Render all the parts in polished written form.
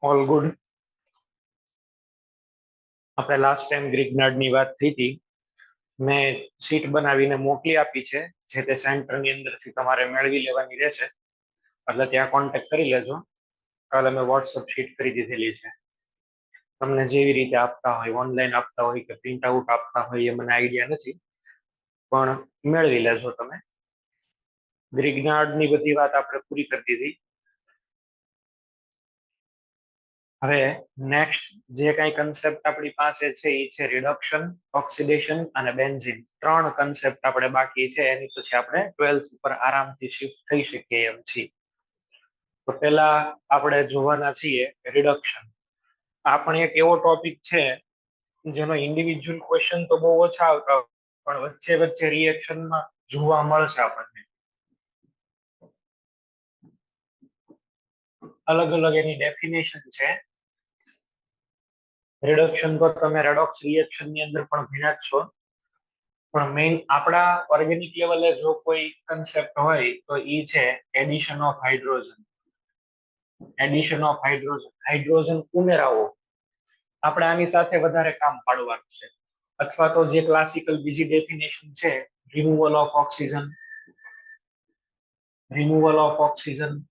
All good. આપણે last time ગ્રીકનાર્ડ ની વાત થઈ હતી. મેં શીટ બનાવીને મોકલી આપી છે, જે તે સેન્ટરની અંદરથી તમારે મેળવી લેવાની રહેશે. એટલે ત્યાં કોન્ટેક્ટ કરી લેજો. કાલે મેં વોટ્સઅપ શીટ કરી દીધેલી છે. તમને જેવી રીતે આપતા હોય, ઓનલાઈન આપતા હોય કે પ્રિન્ટ આઉટ આપતા હોય, એ મને આઈડિયા નથી, પણ મેળવી લેજો તમે. ગ્રીકનાર્ડ ની બધી વાત આપણે પૂરી કરી દીધી. હવે નેક્સ્ટ જે કઈ કન્સેપ્ટ આપણી પાસે છે એ છે રિડક્શન, ઓક્સિડેશન અને બેન્ઝીન. 3 કન્સેપ્ટ આપણે બાકી છે. એની પછી આપણે 12th ઉપર આરામથી શિફ્ટ થઈ શકીએ એમ છીએ. તો પેલા આપણે જોવાના છીએ રિડક્શન. આ પણ એક એવો ટોપિક છે જેનો ઇન્ડિવિજ્યુઅલ ક્વેશ્ચન તો બહુ ઓછા આવતા, પણ વચ્ચે વચ્ચે રિએક્શનમાં જોવા મળશે આપણને. અલગ અલગ એની ડેફિનેશન છે. રિડક્શન તો તમે રેડોક્સ રિએક્શન ની અંદર પણ ભણ્યા જ છો, પણ મેઇન આપણા ઓર્ગેનિક લેવલે જો કોઈ કન્સેપ્ટ હોય તો એ છે addition of hydrogen. Addition of hydrogen, hydrogen ઉમેરાવો. આપણે આની સાથે વધારે કામ પાડવાનું છે. અથવા તો જે ક્લાસિકલ બીજી ડેફિનેશન છે, removal of oxygen. Removal of oxygen,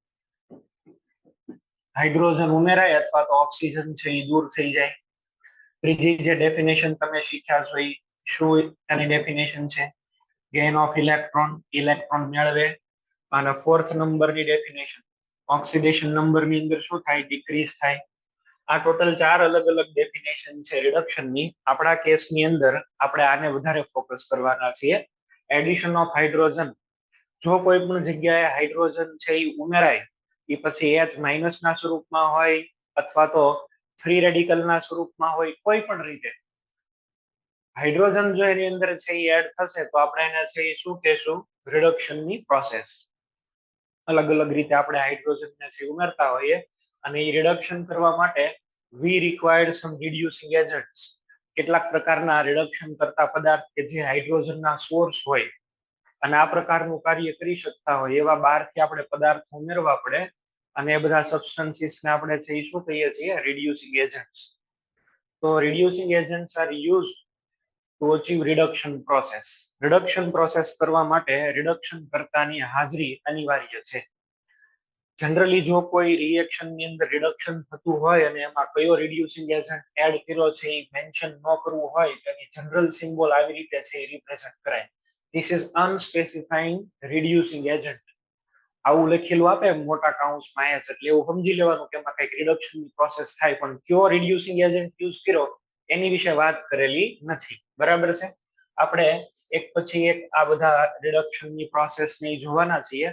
hydrogen ઉમેરાય અથવા તો ઓક્સિજન છે એ દૂર થઈ જાય. ત્રીજી જે ડેફિનેશન તમે શીખ્યા છો એ શું એની ડેફિનેશન છે? ગેઇન ઓફ ઇલેક્ટ્રોન, ઇલેક્ટ્રોન મેળવે. અને 4th નંબરની ડેફિનેશન ઓક્સિડેશન નંબરની અંદર શું થાય? ડિક્રીઝ થાય. આ ટોટલ 4 અલગ અલગ ડેફિનેશન છે રિડક્શનની. આપણા કેસની અંદર આપણે આને વધારે ફોકસ કરવાના છીએ. એડિશન ઓફ હાઇડ્રોજન, જો કોઈ પણ જગ્યાએ હાઇડ્રોજન છે એ ઉમેરાય, એ પછી H- ના સ્વરૂપમાં હોય અથવા તો ફ્રી રેડિકલના સ્વરૂપમાં હોય, કોઈ પણ રીતે હાઇડ્રોજન જો એની અંદર છે એ એડ થશે તો આપણે એને છે એ શું કહેશું? રિડક્શનની પ્રોસેસ. અલગ અલગ રીતે આપણે હાઇડ્રોજનને છે ઉમેરતા હોઈએ, અને એ રિડક્શન કરવા માટે વી રિક્વાયર્ડ સમ રિડ્યુસિંગ એજન્ટ્સ. કેટલાક પ્રકારના રિડક્શન કરતા પદાર્થ કે જે હાઇડ્રોજનના સોર્સ હોય અને આ પ્રકારનું કાર્ય કરી શકતા હોય એવા બહારથી આપણે પદાર્થો ઉમેરવા પડે. અને એ બધા સબસ્ટન્સીસને આપણે છે એ શું કહીએ છીએ? Reducing agents. તો reducing agents are used to achieve reduction process. Reduction process કરવા માટે રિડક્શન કર્તાની હાજરી અનિવાર્ય છે. જનરલી જો કોઈ રિએક્શનની અંદર રિડક્શન થતું હોય અને એમાં કયો રિડ્યુસિંગ એજન્ટ એડ કર્યો છે એ મેન્શન ન કરવું હોય, તેની જનરલ સિમ્બોલ આવી રીતે છે એ રિપ્રેઝન્ટ કરાય. This is unspecifying reducing agent. આવું લખેલું આપે મોટા કાઉન્સમાં એચ, એટલે એવું સમજી લેવાનું કે એમાં કઈક રિડક્શનની પ્રોસેસ થાય, પણ કયો રિડ્યુસિંગ એજન્ટ યુઝ કર્યો એની વિશે વાત કરેલી નથી. બરાબર છે? આપણે એક પછી એક આ બધા રિડક્શનની પ્રોસેસને જોવાના છીએ.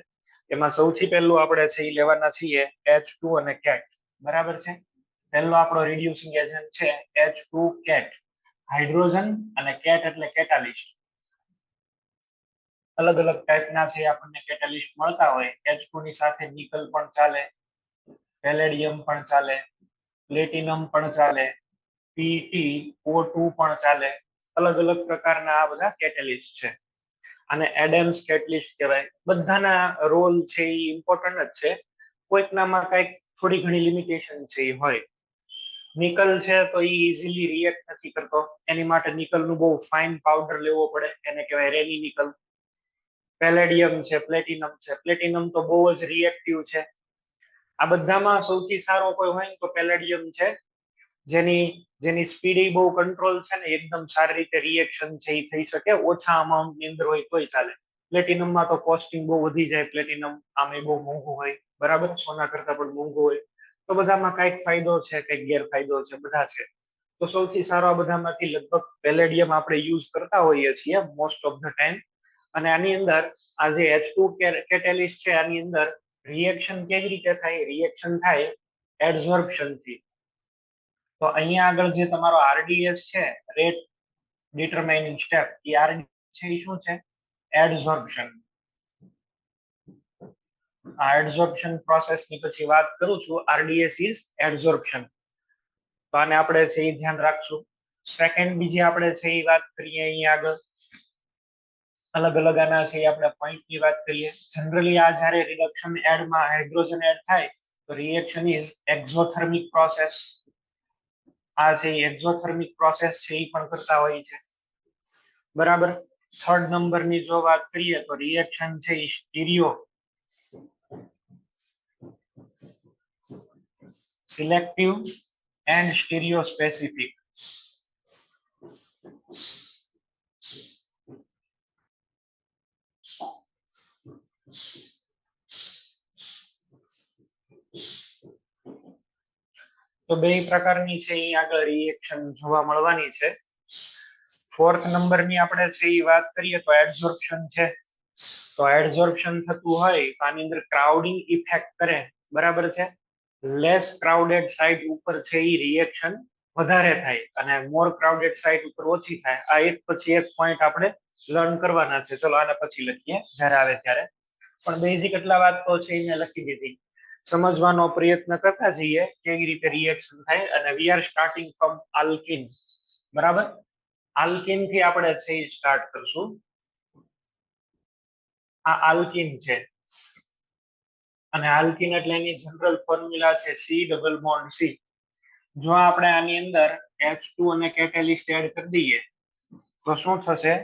એમાં સૌથી પહેલું આપણે છે એ લેવાના છીએ H2 અને કેટ. બરાબર છે? પહેલો આપણો રિડ્યુસિંગ એજન્ટ છે H2 કેટ. હાઇડ્રોજન અને કેટ એટલે કેટાલિસ્ટ. અલગ અલગ ટાઈપના છે આપણને કેટાલિસ્ટ મળતા હોય. H2 ની સાથે નિકલ પણ ચાલે, પેલેડિયમ પણ ચાલે, પ્લેટિનમ પણ ચાલે, PtO2 પણ ચાલે. અલગ અલગ પ્રકારના આ બધા કેટાલિસ્ટ છે. અને એડમ્સ કેટલિસ્ટ કહેવાય. બધાના રોલ છે એ ઇમ્પોર્ટન્ટ જ છે. કોઈકનામાં કંઈક થોડી ઘણી લિમિટેશન છે એ હોય. નિકલ છે તો એ ઇઝીલી રિએક્ટ નથી કરતો, એની માટે નિકલનું બહુ ફાઇન પાવડર લેવો પડે, એને કહેવાય રેની નિકલ. પેલેડિયમ છે, પ્લેટિનમ છે. પ્લેટિનમ તો બહુ જ રિએક્ટિવ છે. આ બધામાં સૌથી સારો કોઈ હોય તો પેલેડિયમ છે, જેની સ્પીડ બહુ કંટ્રોલ છે ને, એકદમ સારી રીતે રિએક્શન છે એ થઈ શકે. ઓછા અમાઉન્ટની અંદર હોય તોય ચાલે. પ્લેટિનમમાં તો કોસ્ટિંગ બહુ વધી જાય. પ્લેટિનમ આમે બહુ મોંઘું હોય, બરાબર, સોના કરતા પણ મોંઘું હોય. તો બધામાં કઈક ફાયદો છે, કઈક ગેરફાયદો છે, બધા છે. તો સૌથી સારો આ બધામાંથી લગભગ પેલેડિયમ આપણે યુઝ કરતા હોઈએ છીએ મોસ્ટ ઓફ ધ ટાઈમ. અને આની અંદર આ જે H2 કેટેલિસ્ટ છે, આની અંદર રિએક્શન કેવી રીતે થાય? રિએક્શન થાય એડઝોર્પ્શન થી. તો અહીંયા આગળ જે તમારો RDS છે, રેટ ડિટરમાઇનિંગ સ્ટેપ, એ RDS છે એ શું છે? એડઝોર્પ્શન. આ એડઝોર્પ્શન પ્રોસેસ ની પછી વાત કરું છું. RDS is adsorption. તો આને આપણે છે એ ધ્યાન રાખશું. સેકન્ડ બીજી આપણે છે એ વાત કરીએ અહીંયા આગળ. અલગ અલગ આના છે આપણે પોઈન્ટ ની વાત કરીએ. જનરલી આ જ્યારે રિડક્શન એડમાં હાઇડ્રોજન એડ થાય રિએક્શન ઇઝ એક્ઝોથર્મિક પ્રોસેસ. આ છે એક્ઝોથર્મિક પ્રોસેસ છે એ પણ કરતા હોય છે. બરાબર. થર્ડ નંબરની જો વાત કરીએ તો રિએક્શન છે એ stereoselective and stereospecific. તો બે પ્રકારની છે એ આગળ રિએક્શન જોવા મળવાની છે. ફોર્થ નંબરની આપણે છે એ વાત કરીએ તો એડઝોર્પ્શન છે. તો એડઝોર્પ્શન થતું હોય તો આની અંદર ક્રાઉડિંગ ઇફેક્ટ કરે. બરાબર છે. લેસ ક્રાઉડેડ સાઇટ ઉપર છે એ રિએક્શન વધારે થાય અને મોર ક્રાઉડેડ સાઇટ ઉપર ઓછી થાય. આ એક પછી એક પોઈન્ટ આપણે લર્ન કરવાના છે. ચલો આને પછી લખીએ જ્યારે આવે ત્યારે. પણ બેઝિક એટલા વાત તો છે એને લખી દીધી. સમજવાનો પ્રયત્ન કરતા જઈએ કેવી રીતે રિએક્શન થાય. અને we are starting from alkyne. બરાબર. આલ્કિન થી આપણે છે સ્ટાર્ટ કરશું. આ આલ્કિન છે અને આલ્કિન એટલે એની જનરલ ફોર્મ્યુલા છે સી ડબલ બોન્ડ સી. જો આપણે આની અંદર H2 અને કેટેલિસ્ટ એડ કરી દઈએ તો શું થશે?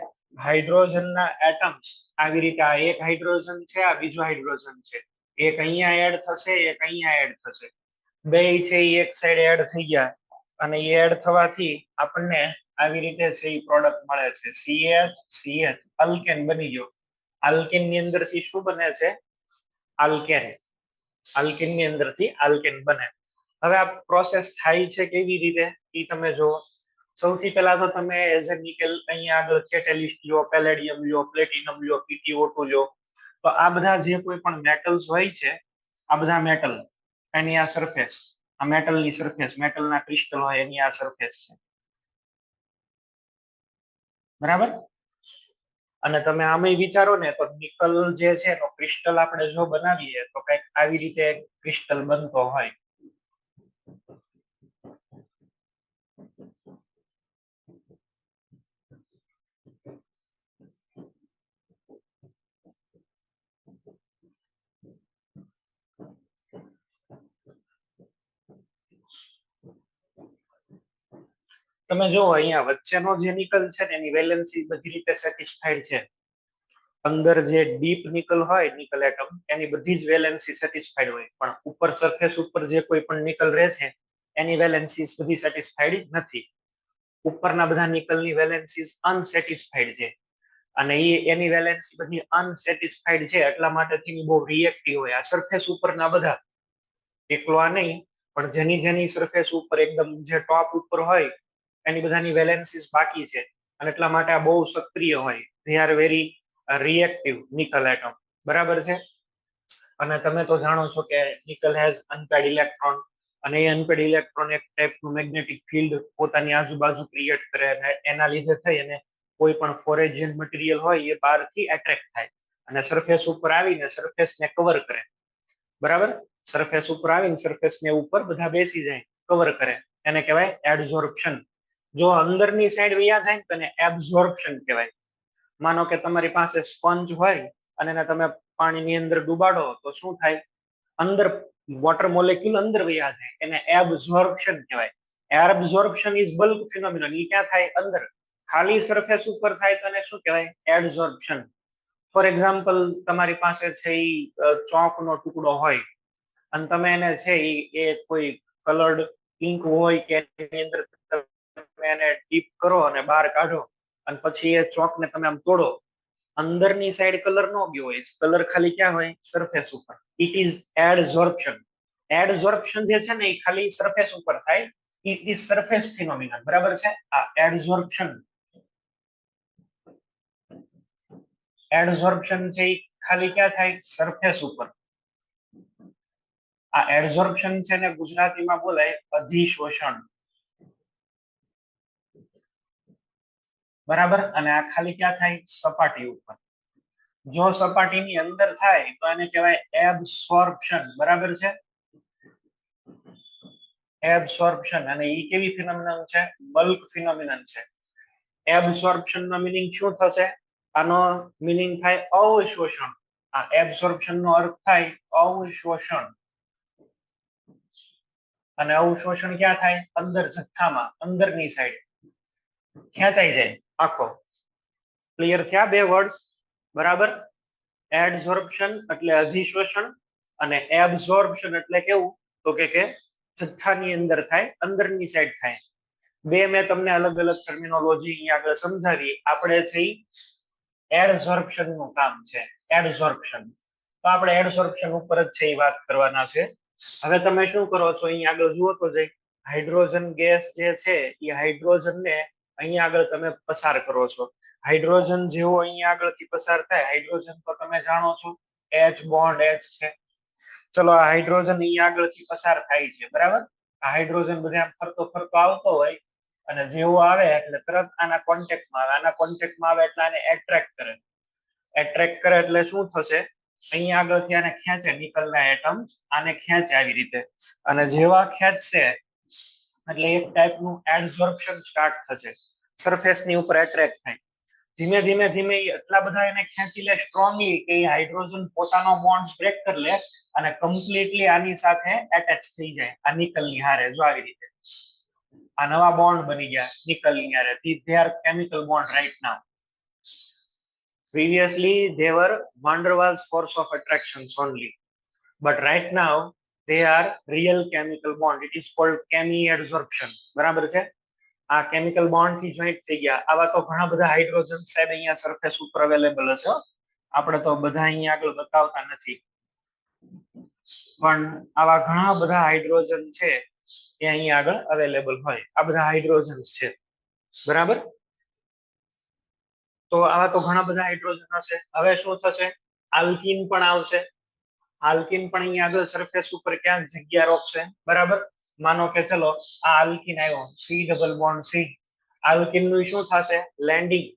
હાઇડ્રોજનના એટમ્સ આવી રીતે આ એક હાઇડ્રોજન છે, આ બીજો હાઇડ્રોજન છે. એક અહીંયા એડ થશે, એક અહીંયા એડ થશે. બે છે એ એક સાઈડ એડ થઈ ગયા અને એ એડ થવાથી આપણને આવી રીતે છે એ પ્રોડક્ટ મળે છે CH અલ્કેન બની ગયો. આલ્કેન ની અંદરથી શું બને છે? આલ્કેન. આલ્કેન ની અંદરથી આલ્કેન બને. હવે આ પ્રોસેસ થાય છે કેવી રીતે એ તમે જુઓ. સૌથી પહેલા તો તમે એઝ એ નિકેલ અહીંયા આગળ કેટેલિસ્ટ લ્યો, પેલેડિયમ લ્યો, પ્લેટિનમ લ્યો, PTO2 લ્યો. તો આ બધા જે કોઈ પણ મેટલ્સ હોય છે, આ બધા મેટલ એની આ સરફેસ, આ મેટલની સરફેસ, મેટલના ક્રિસ્ટલ હોય એની આ સરફેસ છે. બરાબર. અને તમે આમાં વિચારો ને તો નિકલ જે છે તો ક્રિસ્ટલ આપણે જો બનાવીએ તો કઈક આવી રીતે ક્રિસ્ટલ બનતો હોય. તમે જો અહીંયા વચ્ચેનો જે નિકલ છે ને એની વેલેન્સી બધી રીતે સેટિસ્ફાઈડ છે. અંદર જે ડીપ નિકલ હોય, નિકલ એટમ, એની બધી જ વેલેન્સી સેટિસ્ફાઈડ હોય. પણ ઉપર સરફેસ ઉપર જે કોઈ પણ નિકલ રહે છે એની વેલેન્સી બધી સેટિસ્ફાઈડ નથી. ઉપરના બધા નિકલની વેલેન્સી અનસેટિસ્ફાઈડ છે. અને એની વેલેન્સી બધી અનસેટિસ્ફાઈડ છે એટલા માટે બહુ રિએક્ટિવ હોય. આ સરફેસ ઉપરના બધા, એકલો આ નહીં, પણ જેની સરફેસ ઉપર એકદમ જે ટોપ ઉપર હોય એની બધાની વેલેન્સીસ બાકી છે અને એટલા માટે આ બહુ સક્રિય હોય. They are very reactive nickel atom. બરાબર છે. અને તમે તો જાણો છો કે નિકલ હેઝ અનપેડ ઇલેક્ટ્રોન અને એ અનપેડ ઇલેક્ટ્રોન એક ટાઈપનું મેગ્નેટિક ફિલ્ડ પોતાની આજુબાજુ ક્રિએટ કરે અને એના લીધે થઈ અને કોઈ પણ ફોરેજિયન મટીરિયલ હોય એ બહારથી એટ્રેક્ટ થાય અને સરફેસ ઉપર આવીને સરફેસને કવર કરે. બરાબર. સરફેસ ઉપર આવીને સરફેસને ઉપર બધા બેસી જાય, કવર કરે. એને કહેવાય એડઝોર્પ્શન. જો અંદરની સાઈડ વયા જાય તો એને એબ્ઝોર્પ્શન કહેવાય. માનો કે તમારી પાસે સ્પંજ હોય અને એને તમે પાણીની અંદર ડુબાડો તો શું થાય? અંદર વોટર મોલેક્યુલ અંદર વયા જાય, એને એબ્ઝોર્પ્શન કહેવાય. Absorption is bulk phenomenon. એ ક્યાં થાય? અંદર. ખાલી સરફેસ ઉપર થાય તો એને શું કહેવાય? એડઝોર્પ્શન. ફોર એક્ઝામ્પલ, તમારી પાસે છે એ ચોકનો ટુકડો હોય અને તમે એને છે એ કોઈ કલર્ડ ઇંક હોય કે એની અંદર તમે એને ડીપ કરો અને બહાર કાઢો અને પછી એ ચોકને તમે આમ તોડો, અંદરની સાઈડ કલર નો ગયો હોય, કલર ખાલી ક્યાં હોય? સરફેસ ઉપર. It is એડઝોર્પ્શન. એડઝોર્પ્શન જે છે ને એ ખાલી સરફેસ ઉપર થાય. It is surface phenomenon. બરાબર છે. આ એડઝોર્પ્શન, એડઝોર્પ્શન છે એ ખાલી ક્યાં થાય? સરફેસ ઉપર. આ એડઝોર્પ્શન છે ને ગુજરાતીમાં બોલાય અધિશોષણ. બરાબર. અને આ ખાલી ક્યાં થાય? સપાટી ઉપર. જો સપાટીની અંદર થાય તો એને કહેવાય એબ્સોર્પ્શન. બરાબર છે. એબ્સોર્પ્શન. અને એ કેવી ફિનોમિનન છે? બલ્ક ફિનોમિનન છે. એબ્સોર્પ્શન નો મીનિંગ શું થશે? આનો મીનિંગ થાય અવશોષણ. આ એબ્સોર્પ્શન નો અર્થ થાય અવશોષણ. અને અવશોષણ ક્યાં થાય? અંદર જથ્થામાં, અંદરની સાઈડ ખેંચાઈ જાય આખો. ક્લિયર થયા બે વર્ડ્સ? બરાબર. એડઝોર્પ્શન એટલે અધિશોષણ અને એબ્ઝોર્પ્શન એટલે કેવું? તો કે જથ્થાની અંદર થાય, અંદરની સાઈડ થાય. બે મેં તમને અલગ અલગ ટર્મિનોલોજી અહીંયા આગળ સમજાવી. આપણે છે એડઝોર્પ્શન નું કામ છે, એડઝોર્પ્શન. તો આપણે એડઝોર્પ્શન ઉપર જ છે એ વાત કરવાના છે. હવે તમે શું કરો છો અહીંયા આગળ જુઓ તો જઈ, હાઇડ્રોજન ગેસ જે છે એ હાઇડ્રોજન ને અહીંયા આગળ તમે પસાર કરો છો. હાઇડ્રોજન જેવો અહીંયા આગળથી પસાર થાય, હાઇડ્રોજન તો તમે જાણો છો H બોન્ડ H છે. ચલો આ હાઇડ્રોજન અહીંયા આગળથી પસાર થાય છે, બરાબર. આ હાઇડ્રોજન બધા ફરતો ફરતો આવતો હોય અને જેવો આવે એટલે તરત આના કોન્ટેક્ટમાં આવે. આના કોન્ટેક્ટમાં આવે એટલે આને એટ્રેક્ટ કરે. એટ્રેક્ટ કરે એટલે શું થશે? અહીંયા આગળથી આને ખેંચે, નિકલના એટમ્સ આને ખેંચે આવી રીતે. અને જેવા ખેંચશે એટલે એક ટાઈપનું એડઝોર્પ્શન સ્ટાર્ટ થશે. સરફેસની ઉપર એટ્રેક્ટ થાય. ધીમે ધીમે ધીમે એટલા બધા એને ખેંચી લે સ્ટ્રોંગલી કે હાઇડ્રોજન પોતાનો બોન્ડ બ્રેક કરી લે અને કમ્પ્લીટલી આની સાથે એટેચ થઈ જાય આ નિકલની હારે. જો આવી રીતે આ નવા બોન્ડ બની ગયા નિકલની હારે. They are chemical bond right now. Previously they were van der Waals force of attractions only, but right now they are real chemical bond. It is called chemi-adsorption. બરાબર છે? આ કેમિકલ બોન્ડ થી joint થઈ ગયા. આવા તો ઘણા બધા હાઇડ્રોજન સાહેબ અહીંયા સરફેસ ઉપર અવેલેબલ હશે. આપણે તો બધા અહીંયા આગળ બતાવતા નથી, પણ આવા ઘણા બધા હાઇડ્રોજન છે એ અહીંયા આગળ અવેલેબલ હોય. આ બધા હાઇડ્રોજન્સ છે, બરાબર. તો આવા તો ઘણા બધા હાઇડ્રોજન હશે. હવે શું થશે? આલ્કીન પણ આવશે. આલ્કીન પણ અહીંયા આગળ સરફેસ ઉપર ક્યાંક જગ્યા રોકશે, બરાબર. માનો કે ચલો આ આલ્કીન આવ્યો, C double bond C. Alkene નું શું થશે? લેન્ડિંગ.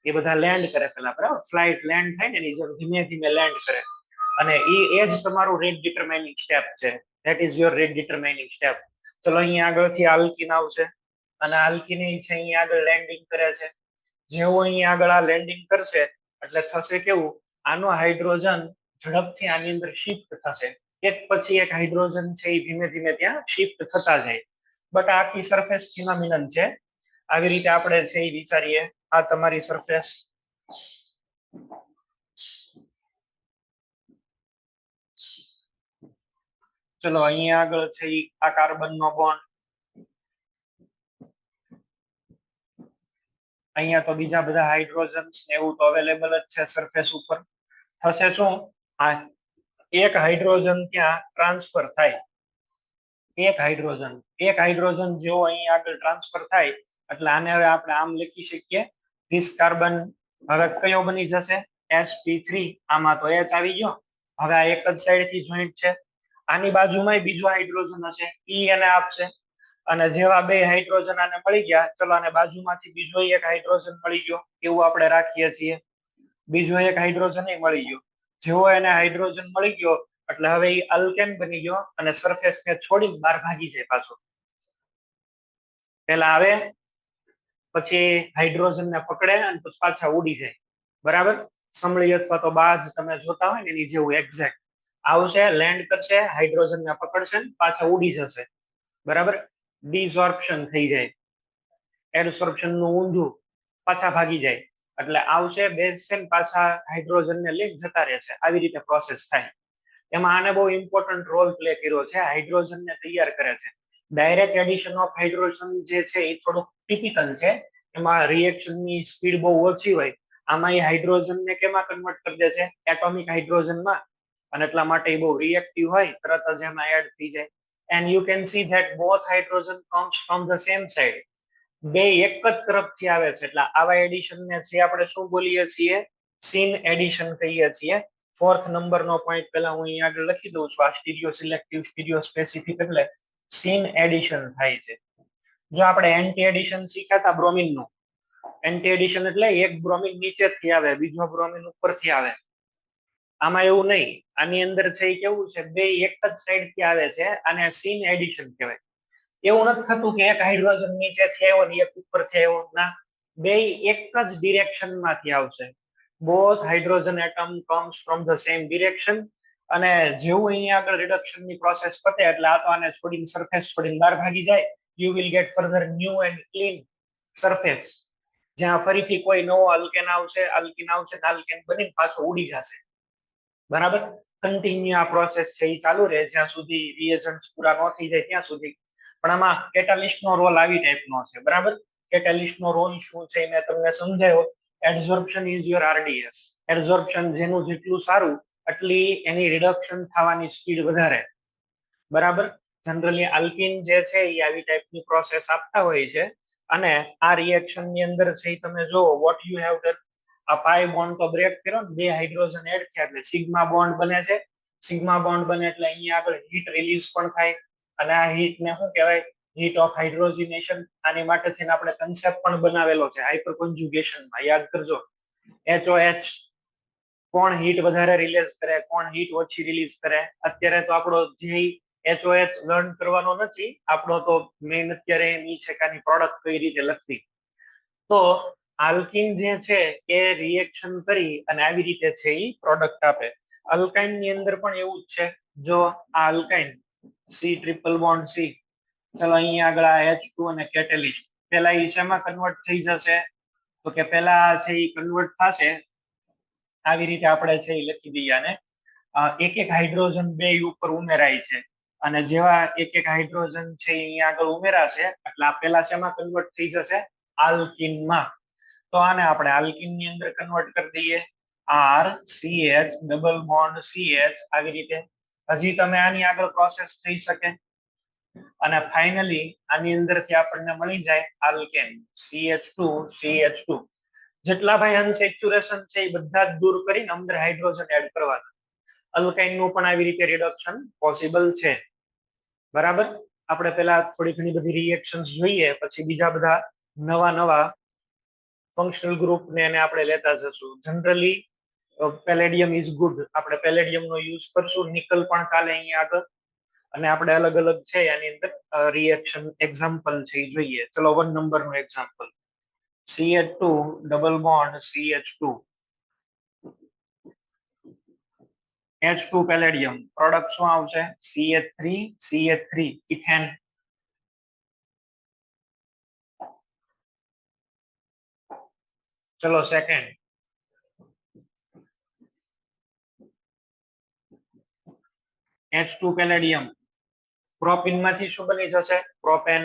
એ બધા લેન્ડ કરે પેલા, બરાબર. ફ્લાઇટ લેન્ડ થાય ને એની જેમ ધીમે ધીમે લેન્ડ કરે. અને એ જ તમારું રેટ ડિટરમાઇનિંગ સ્ટેપ છે. That is your rate determining step. ચલો અહીંયા આગળથી આલ્કીન આવશે અને આલ્કીન છે અહીંયા આગળ લેન્ડિંગ કરે છે. જેવો અહીંયા આગળ આ લેન્ડિંગ કરશે એટલે થશે કેવું? આનો હાઇડ્રોજન ઝડપથી આની અંદર શિફ્ટ થશે. એક પછી એક હાઇડ્રોજન છે એ ધીમે ધીમે ત્યાં શિફ્ટ થતા જાય. બટ આખી સરફેસ ફિનોમિનન છે. આવી રીતે આપણે છે એ વિચારીએ. આ તમારી સરફેસ. ચલો અહીંયા આગળ છે આ કાર્બન નો બોન્ડ. અહીંયા તો બીજા બધા હાઇડ્રોજન્સ ને એવું તો અવેલેબલ જ છે સરફેસ ઉપર. થશે શું? આ એક હાઇડ્રોજન ત્યાં ટ્રાન્સફર થાય. એક હાઇડ્રોજન જેવો અહીંયા આગળ ટ્રાન્સફર થાય એટલે આને હવે આપણે આમ લખી શકીએ, ધીસ કાર્બન હવે કયો બની જશે? sp3. આમાં તો H આવી ગયો. હવે આ એક જ સાઈડ થી જોઈન્ટ છે. આની બાજુમાં બીજો હાઇડ્રોજન હશે, ઈ એને આપશે. અને જેવા બે હાઇડ્રોજન આને મળી ગયા, ચલો આને બાજુમાંથી બીજો એક હાઇડ્રોજન મળી ગયો એવું આપણે રાખીએ છીએ. બીજો એક હાઇડ્રોજન મળી ગયો. જેવો એને હાઇડ્રોજન મળી ગયો એટલે હવે એ અલ્કેન બની ગયો અને સરફેસ ને છોડીને બહાર ભાગી જાય પાછો. પેલા આવે પછી હાઇડ્રોજન ને પકડે અને પછી પાછા ઉડી જાય, બરાબર. સમળી અથવા તો બાજ તમે જોતા હોય ને એની જેવું એક્ઝેક્ટ આવશે. લેન્ડ કરશે, હાઇડ્રોજન ને પકડશે, પાછા ઉડી જશે, બરાબર. ડિસોર્પ્શન થઈ જાય. એડસોર્પ્શન નું ઊંધું, પાછા ભાગી જાય. એટલે આવશે, બેસશે, પાછા હાઇડ્રોજન ને લઈને જતા રહેશે. આવી રીતે પ્રોસેસ થાય. એમાં આને બહુ ઇમ્પોર્ટન્ટ રોલ પ્લે કર્યો છે. હાઇડ્રોજન ને તૈયાર કરે છે. ડાયરેક્ટ એડિશન ઓફ હાઇડ્રોજન જે છે એ થોડુંક ટિપિકલ છે. એમાં રિએક્શનની સ્પીડ બહુ ઓછી હોય. આમાં એ હાઇડ્રોજન ને કેમાં કન્વર્ટ કરી દે છે? એટોમિક હાઇડ્રોજનમાં. અને એટલા માટે એ બહુ રિએક્ટિવ હોય, તરત જ એમાં એડ થઈ જાય. and you can see that both hydrogen comes from the same side. બે એક જ તરફથી આવે છે. એટલે આવા એડિશન ને છે આપણે શું બોલીએ છીએ? સીન એડિશન કહીએ છીએ. ફોર્થ નંબર નો પોઈન્ટ પેલા હું અહીંયા આગળ લખી દઉં છું. આ સ્ટીરિયો સિલેક્ટિવ, સ્ટીરિયો સ્પેસિફિક એટલે સીન એડિશન થાય છે. જો આપણે એન્ટી એડિશન શીખ્યા હતા બ્રોમિન નું. એન્ટી એડિશન એટલે એક બ્રોમિન નીચેથી આવે, બીજો બ્રોમિન ઉપરથી આવે. આમાં એવું નહીં. આની અંદર છે એ કેવું છે? બે એક જ સાઈડ થી આવે છે. આને સીન એડિશન કહેવાય. એવું નથી થતું કે એક હાઇડ્રોજન નીચેથી આવ્યો ને એક ઉપરથી આવ્યો. ના, બે એક જ ડિરેક્શન માંથી આવશે. Both hydrogen atom comes from the same direction અને જેવું અહીંયા આગળ રિડક્શન ની પ્રોસેસ પતે એટલે આ તો આને છોડીને સરફેસ છોડીને બહાર ભાગી જાય, you will get further new and clean surface, જ્યાં ફરીથી કોઈ નવો આલ્કેન આવશે, આલ્કેન બનીને પાછો ઉડી જશે. બરાબર, કન્ટિન્યુ આ પ્રોસેસ છે એ ચાલુ રહે જ્યાં સુધી રિએજન્ટ્સ પૂરા ન થઈ જાય ત્યાં સુધી. પણ આમાં કેટાલિસ્ટ નો રોલ આવી ટાઈપનો છે. બરાબર, કેટાલિસ્ટ નો રોલ શું છે મેં તમને સમજાવ્યો. એડઝોર્પ્શન ઇઝ યોર આરડીએસ. એડઝોર્પ્શન જેનું જેટલું સારું એટલી એની રિડક્શન થવાની સ્પીડ વધારે. બરાબર, જનરલી આલ્કિન જે છે એ આવી ટાઈપની પ્રોસેસ આપતા હોય છે. અને આ રિએક્શન ની અંદર છે તમે જો વોટ યુ હેવ ડન, આ પાઈ બોન્ડ તો બ્રેક કર્યો ને, 2 હાઇડ્રોજન એડ થયા એટલે સિગ્મા બોન્ડ બને છે. સિગ્મા બોન્ડ બને એટલે અહીંયા આગળ હીટ રિલીઝ પણ થાય. અને આ હીટ ને શું કહેવાય, હીટ ઓફ હાઇડ્રોજનેશન. આની માટે થઈને આપણે કન્સેપ્ટ પણ બનાવેલો છે હાઇપર કોન્જ્યુગેશનમાં, યાદ કરજો. HOH કોણ હીટ વધારે રિલીઝ કરે, કોણ હીટ ઓછી રિલીઝ કરે. અત્યારે તો આપણો જે HOH લર્ન કરવાનો નથી, આપણો તો મેઇન અત્યારે એમ છે કે આની પ્રોડક્ટ કઈ રીતે લખવી. તો આલ્કિન જે છે એ રિએક્શન કરી અને આવી રીતે છે એ પ્રોડક્ટ આપે. અલ્કાઇન ની અંદર પણ એવું જ છે. જો આ અલ્કાઇન C ટ્રિપલ બોન્ડ C, ચલો અહીંયા આગળ આ H2 અને કેટેલિસ્ટ, પેલા એ શેમાં કન્વર્ટ થઈ જશે, તો કે પેલા છે એ કન્વર્ટ થશે આવી રીતે. આપણે છે એ લખી દઈએ આને, એક એક હાઇડ્રોજન બે ઉપર ઉમેરાય છે. અને જેવા એક એક હાઇડ્રોજન છે અહીંયા આગળ ઉમેરાશે એટલે આ પેલા શેમાં કન્વર્ટ થઈ જશે, આલ્કિનમાં. તો આને આપણે આલ્કિન ની અંદર કન્વર્ટ કરી દઈએ, RCH ડબલ બોન્ડ CH આવી રીતે. હજી તમે આની આગળ પ્રોસેસ થઈ શકે. અને ફાઇનલી આની અંદરથી આપણને મળી જાય આલ્કેન CH2. જેટલા ભાઈ અનસેચ્યુરેશન છે એ બધા જ દૂર કરીને અંદર હાઇડ્રોજન એડ કરવાના. અલ્કાઇન નું પણ આવી રીતે રિડક્શન પોસિબલ છે. બરાબર, આપણે પેલા થોડી ઘણી બધી રિએક્શન્સ જોઈએ, પછી બીજા બધા નવા ફંક્શનલ ગ્રુપ ને એને આપણે લેતા જશું. જનરલી પેલેડિયમ ઇઝ ગુડ, આપણે પેલેડિયમ નો યુઝ કરશું. નિકલ પણ ચાલે અહીંયા આગળ. અને આપણે અલગ અલગ છે એની અંદર રિએક્શન એક્ઝામ્પલ છે એ જોઈએ. ચલો 1 નંબર નું example, CH2 double bond CH2, H2 palladium, product શું આવશે, CH3 ઇથેન. ચલો સેકન્ડ, H2 પેલેડિયમ, પ્રોપિન માંથી શું બની જશે, પ્રોપેન.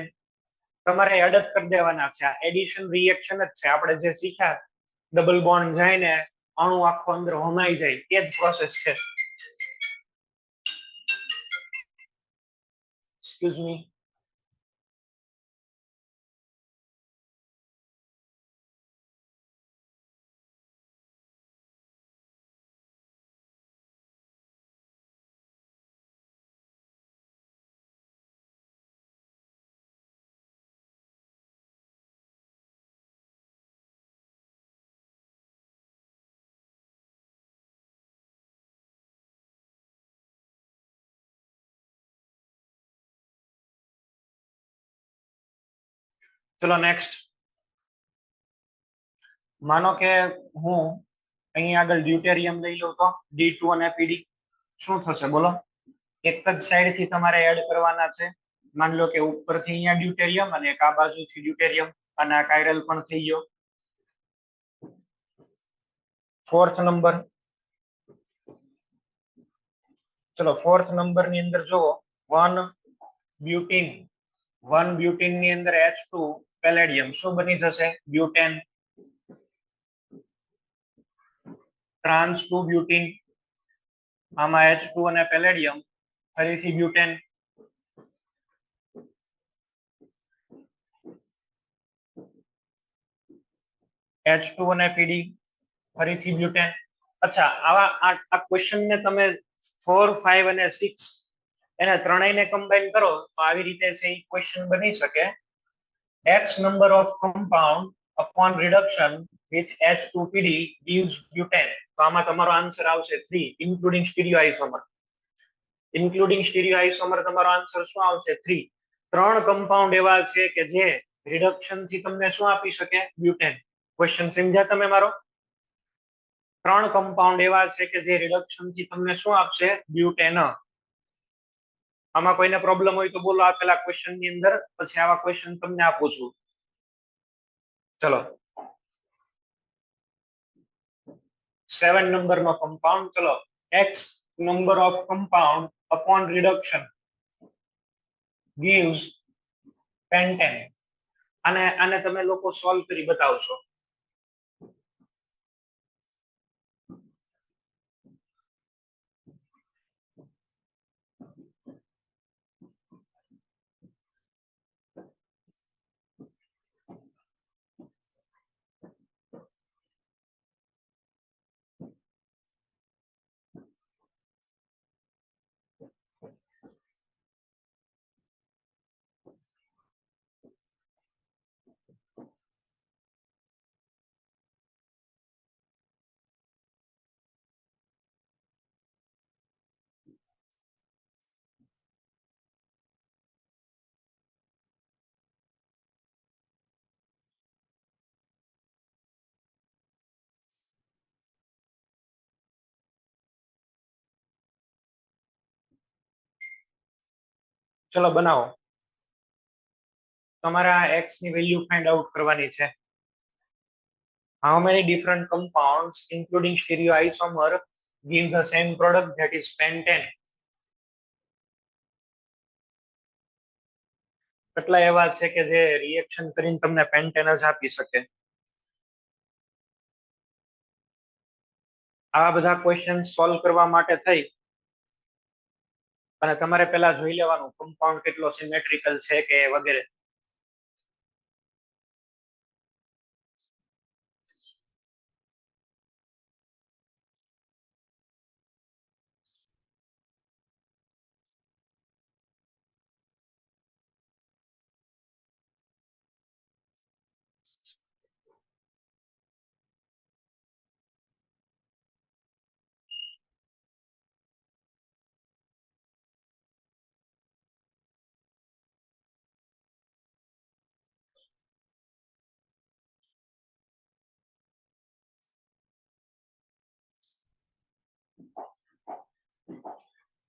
તમારે એડ જ કરી દેવાના છે. આ એડિશન રિએક્શન જ છે. આપણે જે શીખ્યા ડબલ બોન્ડ જાય ને અણુ આખો અંદર હોમાઈ જાય, તે જ પ્રોસેસ છે. Excuse me. ચલો નેક્સ્ટ. માનો કે હું અહીં આગળ ડ્યુટેરિયમ લઈ લઉં તો D2 અને PD શું થશે બોલો. એક જ સાઈડ થી તમારે એડ કરવાના છે. માની લો કે ઉપરથી અહીંયા ડ્યુટેરિયમ અને એક આ બાજુથી ડ્યુટેરિયમ, અને આ કાયરલ પણ થઈ ગયો. 4th નંબર, ચલો 4th નંબર ની અંદર જુઓ, 1 બ્યુટીન ની અંદર H2 પેલેડિયમ શું બની જશે, બ્યુટેન. ટ્રાન્સ 2 બ્યુટીન, આમાં H2 અને પેલેડિયમ, ફરીથી બ્યુટેન. H2 અને PD, ફરીથી બ્યુટેન. અચ્છા, આવા આ ક્વેશ્ચન ને તમે 4, 5 અને 6 એને ત્રણેયને કમ્બાઈન કરો તો આવી રીતે છે એ ક્વેશ્ચન બની શકે. X number of compound upon reduction with H2PD gives butane. તો આમાં તમારો આન્સર આવશે 3 ઇન્ક્લુડિંગ સ્ટીરિયોઆઇસોમર. તમારો આન્સર શું આવશે 3. 3 કમ્પાઉન્ડ એવા છે કે જે રિડક્શન થી તમને શું આપી શકે, બ્યુટેન. ક્વેશ્ચન સમજ્યા તમે મારો? ત્રણ કમ્પાઉન્ડ એવા છે કે જે રિડક્શન થી તમને શું આપશે? બ્યુટેન. આમાં કોઈને પ્રોબ્લેમ હોય તો બોલો આપેલા ક્વેશ્ચન ની અંદર, પછી આવા ક્વેશ્ચન તમને આપું છું. ચલો 7 નંબર નો કમ્પાઉન્ડ. ચલો x number of compound upon reduction gives pentane. આને તમે લોકો સોલ્વ કરી બતાવશો. ચલો બનાવો. તમારા x ની વેલ્યુ ફાઇન્ડ આઉટ કરવાની છે. How many different compounds including stereoisomer give the same product, that is pentane? કેટલા એવા છે કે જે રિએક્શન કરીને તમને પેન્ટેન જ આપી શકે? આવા બધા ક્વેશ્ચન સોલ્વ કરવા માટે થઈ અને તમારે પહેલા જોઈ લેવાનું કમ્પાઉન્ડ કેટલો સિમેટ્રિકલ છે કે વગેરે.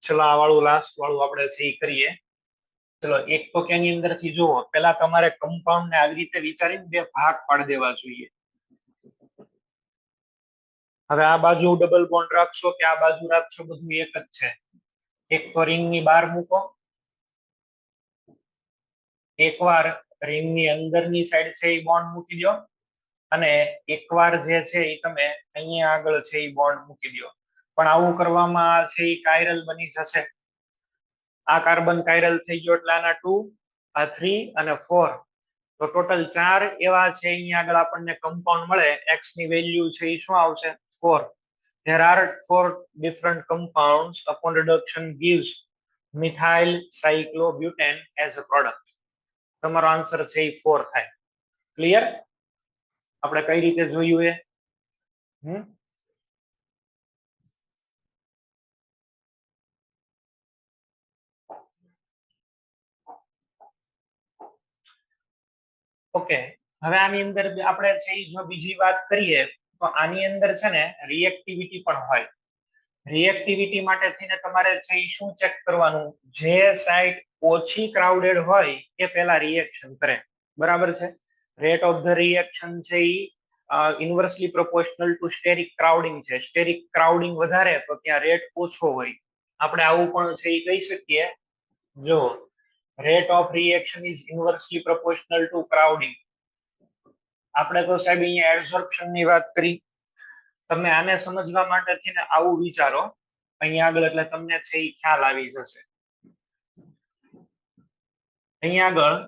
ચલો આ વાળું લાસ્ટ વાળું આપણે છે એ કરીએ. ચલો એક તો કેની અંદર થી જુઓ, પેલા તમારે કમ્પાઉન્ડ ને આવી રીતે વિચારીને બે ભાગ પાડી દેવા જોઈએ. હવે આ બાજુ ડબલ બોન્ડ રાખશો કે આ બાજુ રાખશો બધું એક જ છે. એક તો રિંગ ની બહાર મૂકો, એકવાર રિંગ ની અંદરની સાઈડ છે એ બોન્ડ મૂકી દો, અને એકવાર જે છે એ તમે અહીંયા આગળ છે એ બોન્ડ મૂકી દો. પણ આવું કરવામાં છે એ કાયરલ બની જશે. આ કાર્બન કાયરલ થઈ ગયો એટલે આના 2, આ 3 અને 4. તો ટોટલ 4 એવા છે અહીંયા આગળ આપણને કમ્પાઉન્ડ મળે. x ની વેલ્યુ છે એ શું આવશે? 4. There are 4 different compounds upon reduction gives methyl cyclobutane as a product. તમારો આન્સર છે એ 4 થાય. ક્લિયર? આપણે કઈ રીતે જોયું એ? ઓકે, હવે આની અંદર આપણે છે જો બીજી વાત કરીએ તો આની અંદર છે ને રિએક્ટિવિટી પણ હોય. રિએક્ટિવિટી માટે થઈને તમારે છે શું ચેક કરવાનું? જે સાઇટ ઓછી ક્રાઉડેડ હોય એ પહેલા રિએક્શન કરે. બરાબર છે? રેટ ઓફ ધ રિએક્શન છે ઇન્વર્સલી પ્રોપોર્શનલ ટુ સ્ટેરિક ક્રાઉડિંગ છે. સ્ટેરિક ક્રાઉડિંગ વધારે તો ત્યાં રેટ ઓછો હોય. આપણે આવું પણ છે એ કહી શકીએ. જો rate of reaction is inversely proportional to crowding. આપણે તો સાહેબ અહીંયા એડસોર્પ્શન ની વાત કરી. તમે આને સમજવા માટે થઈને આવું વિચારો અહીંયા આગળ, એટલે તમને છે એ ખ્યાલ આવી જશે. અહીંયા આગળ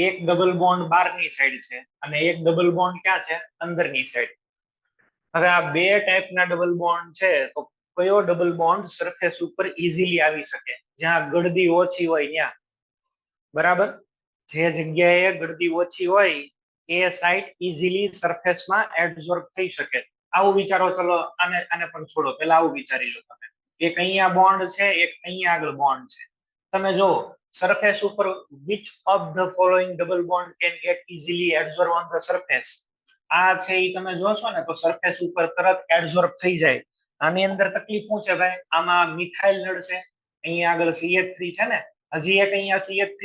એક ડબલ બોન્ડ બહારની સાઈડ છે અને એક ડબલ બોન્ડ ક્યાં છે? અંદરની સાઈડ. હવે આ બે ટાઈપના ડબલ બોન્ડ છે, તો કયો ડબલ બોન્ડ સરફેસ ઉપર ઈઝીલી આવી શકે? જ્યાં ગળદી ઓછી હોય ત્યાં. બરાબર? જે જગ્યાએ ગળદી ઓછી હોય એ સાઇટ ઈઝીલી સરફેસમાં એબ્સોર્બ થઈ શકે. આવું વિચારો. ચલો આને પણ છોડો, પહેલા આવું વિચારી લો તમે. એક અહીંયા બોન્ડ છે, એક અહીંયા આગળ બોન્ડ છે. તમે જો સરફેસ ઉપર which of the following double bond can get easily adsorbed on the surface? આ છે એ તમે જોશો ને તો સરફેસ ઉપર તરત એડઝોર્બ થઈ જાય. આની અંદર તકલીફ શું છે ભાઈ, આમાં મિથાઇલ નડશે, અહીંયા આગળ CH3 છે ને, હજી એક અહીંયા CH3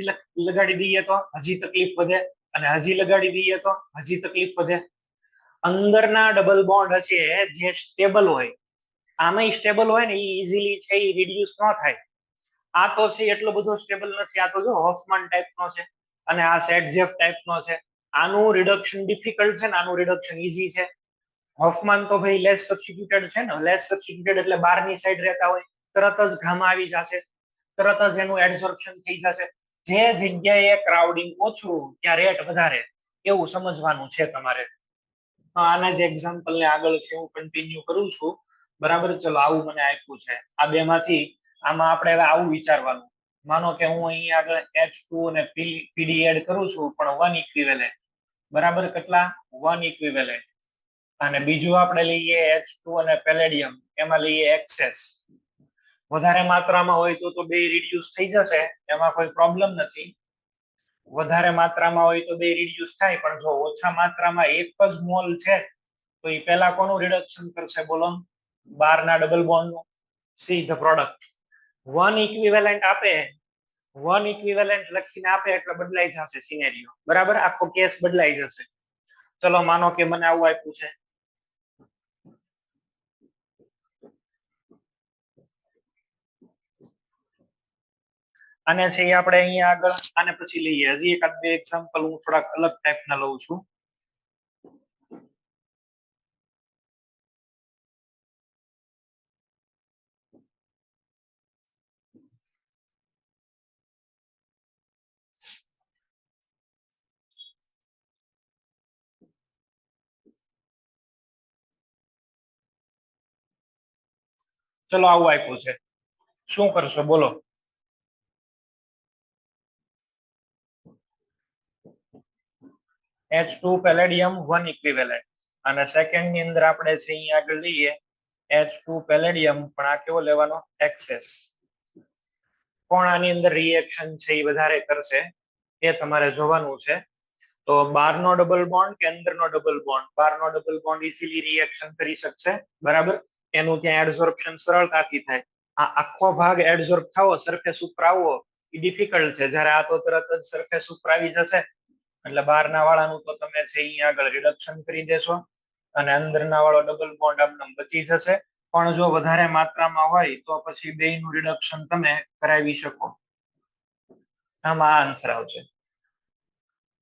લગાડી દઈએ તો હજી તકલીફ વધે, અને હજી લગાડી દઈએ તો હજી તકલીફ વધે. અંદરના ડબલ બોન્ડ હશે જે સ્ટેબલ હોય, આમાં સ્ટેબલ હોય ને એ ઇઝીલી છે એ રિડ્યુસ ન થાય. આ તો છે એટલો બધો સ્ટેબલ નથી, આ તો જો હોફમાન ટાઈપનો છે અને આ સેટજેફ ટાઈપનો છે. આનું રિડક્શન ડિફિકલ્ટ છે ને આનું રિડક્શન ઈઝી છે. હોફમાન તો ભાઈ લેસ સબસ્ટિટ્યુટેડ છે ને, લેસ સબસ્ટિટ્યુટેડ એટલે બહારની સાઈડ રહેતા હોય, તરત જ ઘામાં આવી જશે, તરત જ એનું એડસોર્પ્શન થઈ જશે. જે જગ્યાએ ક્રાઉડિંગ ઓછું ત્યાં રેટ વધારે, એવું સમજવાનું છે તમારે. આના જે એક્ઝામ્પલ ને આગળ છે હું કન્ટિન્યુ કરું છું, બરાબર. ચલો, આવું મને આપ્યું છે. આ બે માંથી આમાં આપણે હવે આવું વિચારવાનું, માનો કે હું અહીંયા આગળ H2 અને PD એડ કરું છું, પણ 1 ઇક્વિવેલેન્ટ, બરાબર. કેટલા? 1 ઇક્વિવેલેન્ટ. અને બીજું આપણે લઈએ H2 અને પેલેડિયમ, એમાં લઈએ એક્સેસ. વધારે માત્રામાં હોય તો બે રિડ્યુસ થઈ જશે, એમાં કોઈ પ્રોબ્લેમ નથી. વધારે માત્રામાં હોય તો બે રિડ્યુસ થાય, પણ જો ઓછા માત્રામાં એક જ મોલ છે તો એ પહેલા કોનું રિડક્શન કરશે બોલો? બારના ડબલ બોન્ડનું. See the product. 1 ઇક્વિવેલેન્ટ આપે, 1 ઇક્વિવેલેન્ટ લખીને આપે એટલે બદલાઈ જશે સિનેરિયો, બરાબર. આખો કેસ બદલાઈ જશે. ચલો, માનો કે મને આવું આપ્યું છે, અને છે એ આપણે અહીંયા આગળ આને પછી લઈએ. હજી એકાદ બે એક્ઝામ્પલ હું થોડાક અલગ ટાઈપના લઉં છું. ચલો, આવું આપ્યું છે, શું કરશો બોલો? H2 પેલેડિયમ 1 ઇક્વિવેલેન્ટ, અને સેકન્ડ ની અંદર આપણે છે અહીંયા આગળ લઈએ H2 પેલેડિયમ, પણ આ કેવો લેવાનો? એક્સેસ. કોણ આની અંદર રિએક્શન છે એ વધારે કરશે એ તમારે જોવાનું છે. તો બહારનો ડબલ બોન્ડ કે અંદરનો ડબલ બોન્ડ? બહારનો ડબલ બોન્ડ ઇઝીલી રિએક્શન કરી શકશે, બરાબર. એનું ત્યાં એડઝોર્પ્શન સરળતાથી થાય. આ આખો ભાગ એડઝોર્બ થવો, સરફેસ ઉપર આવવો એ ડિફિકલ્ટ છે. જ્યારે આ તો તરત જ સરફેસ ઉપર આવી જશે, એટલે બહારના વાળાનું તો તમે છે અહીંયા આગળ રિડક્શન કરી દેશો, અને અંદરના વાળો ડબલ બોન્ડ આમને બચી જશે. પણ જો વધારે માત્રામાં હોય તો પછી બેયનું રિડક્શન તમે કરાવી શકો. આમાં આ આન્સર આવશે.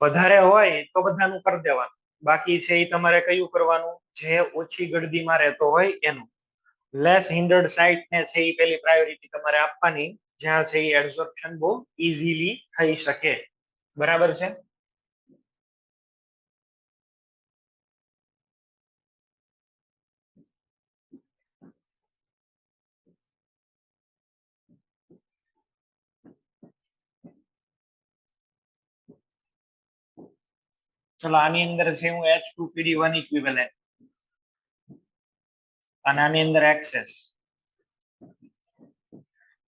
વધારે હોય તો બધાનું કરી દેવાનું, બાકી છે એ તમારે કયું કરવાનું? જે ઓછી ગળદીમાં રહેતો હોય એનું. લેસ હિન્ડર્ડ સાઇટ ને છે એ પેલી પ્રાયોરિટી તમારે આપવાની, જ્યાં છે એ એબ્સોર્પ્શન બહુ ઇઝીલી થઈ શકે, બરાબર છે. ચલો, આની અંદર છે હું H2PD1 ઇક્વિવેલેન્ટ, અને આની અંદર એક્સેસ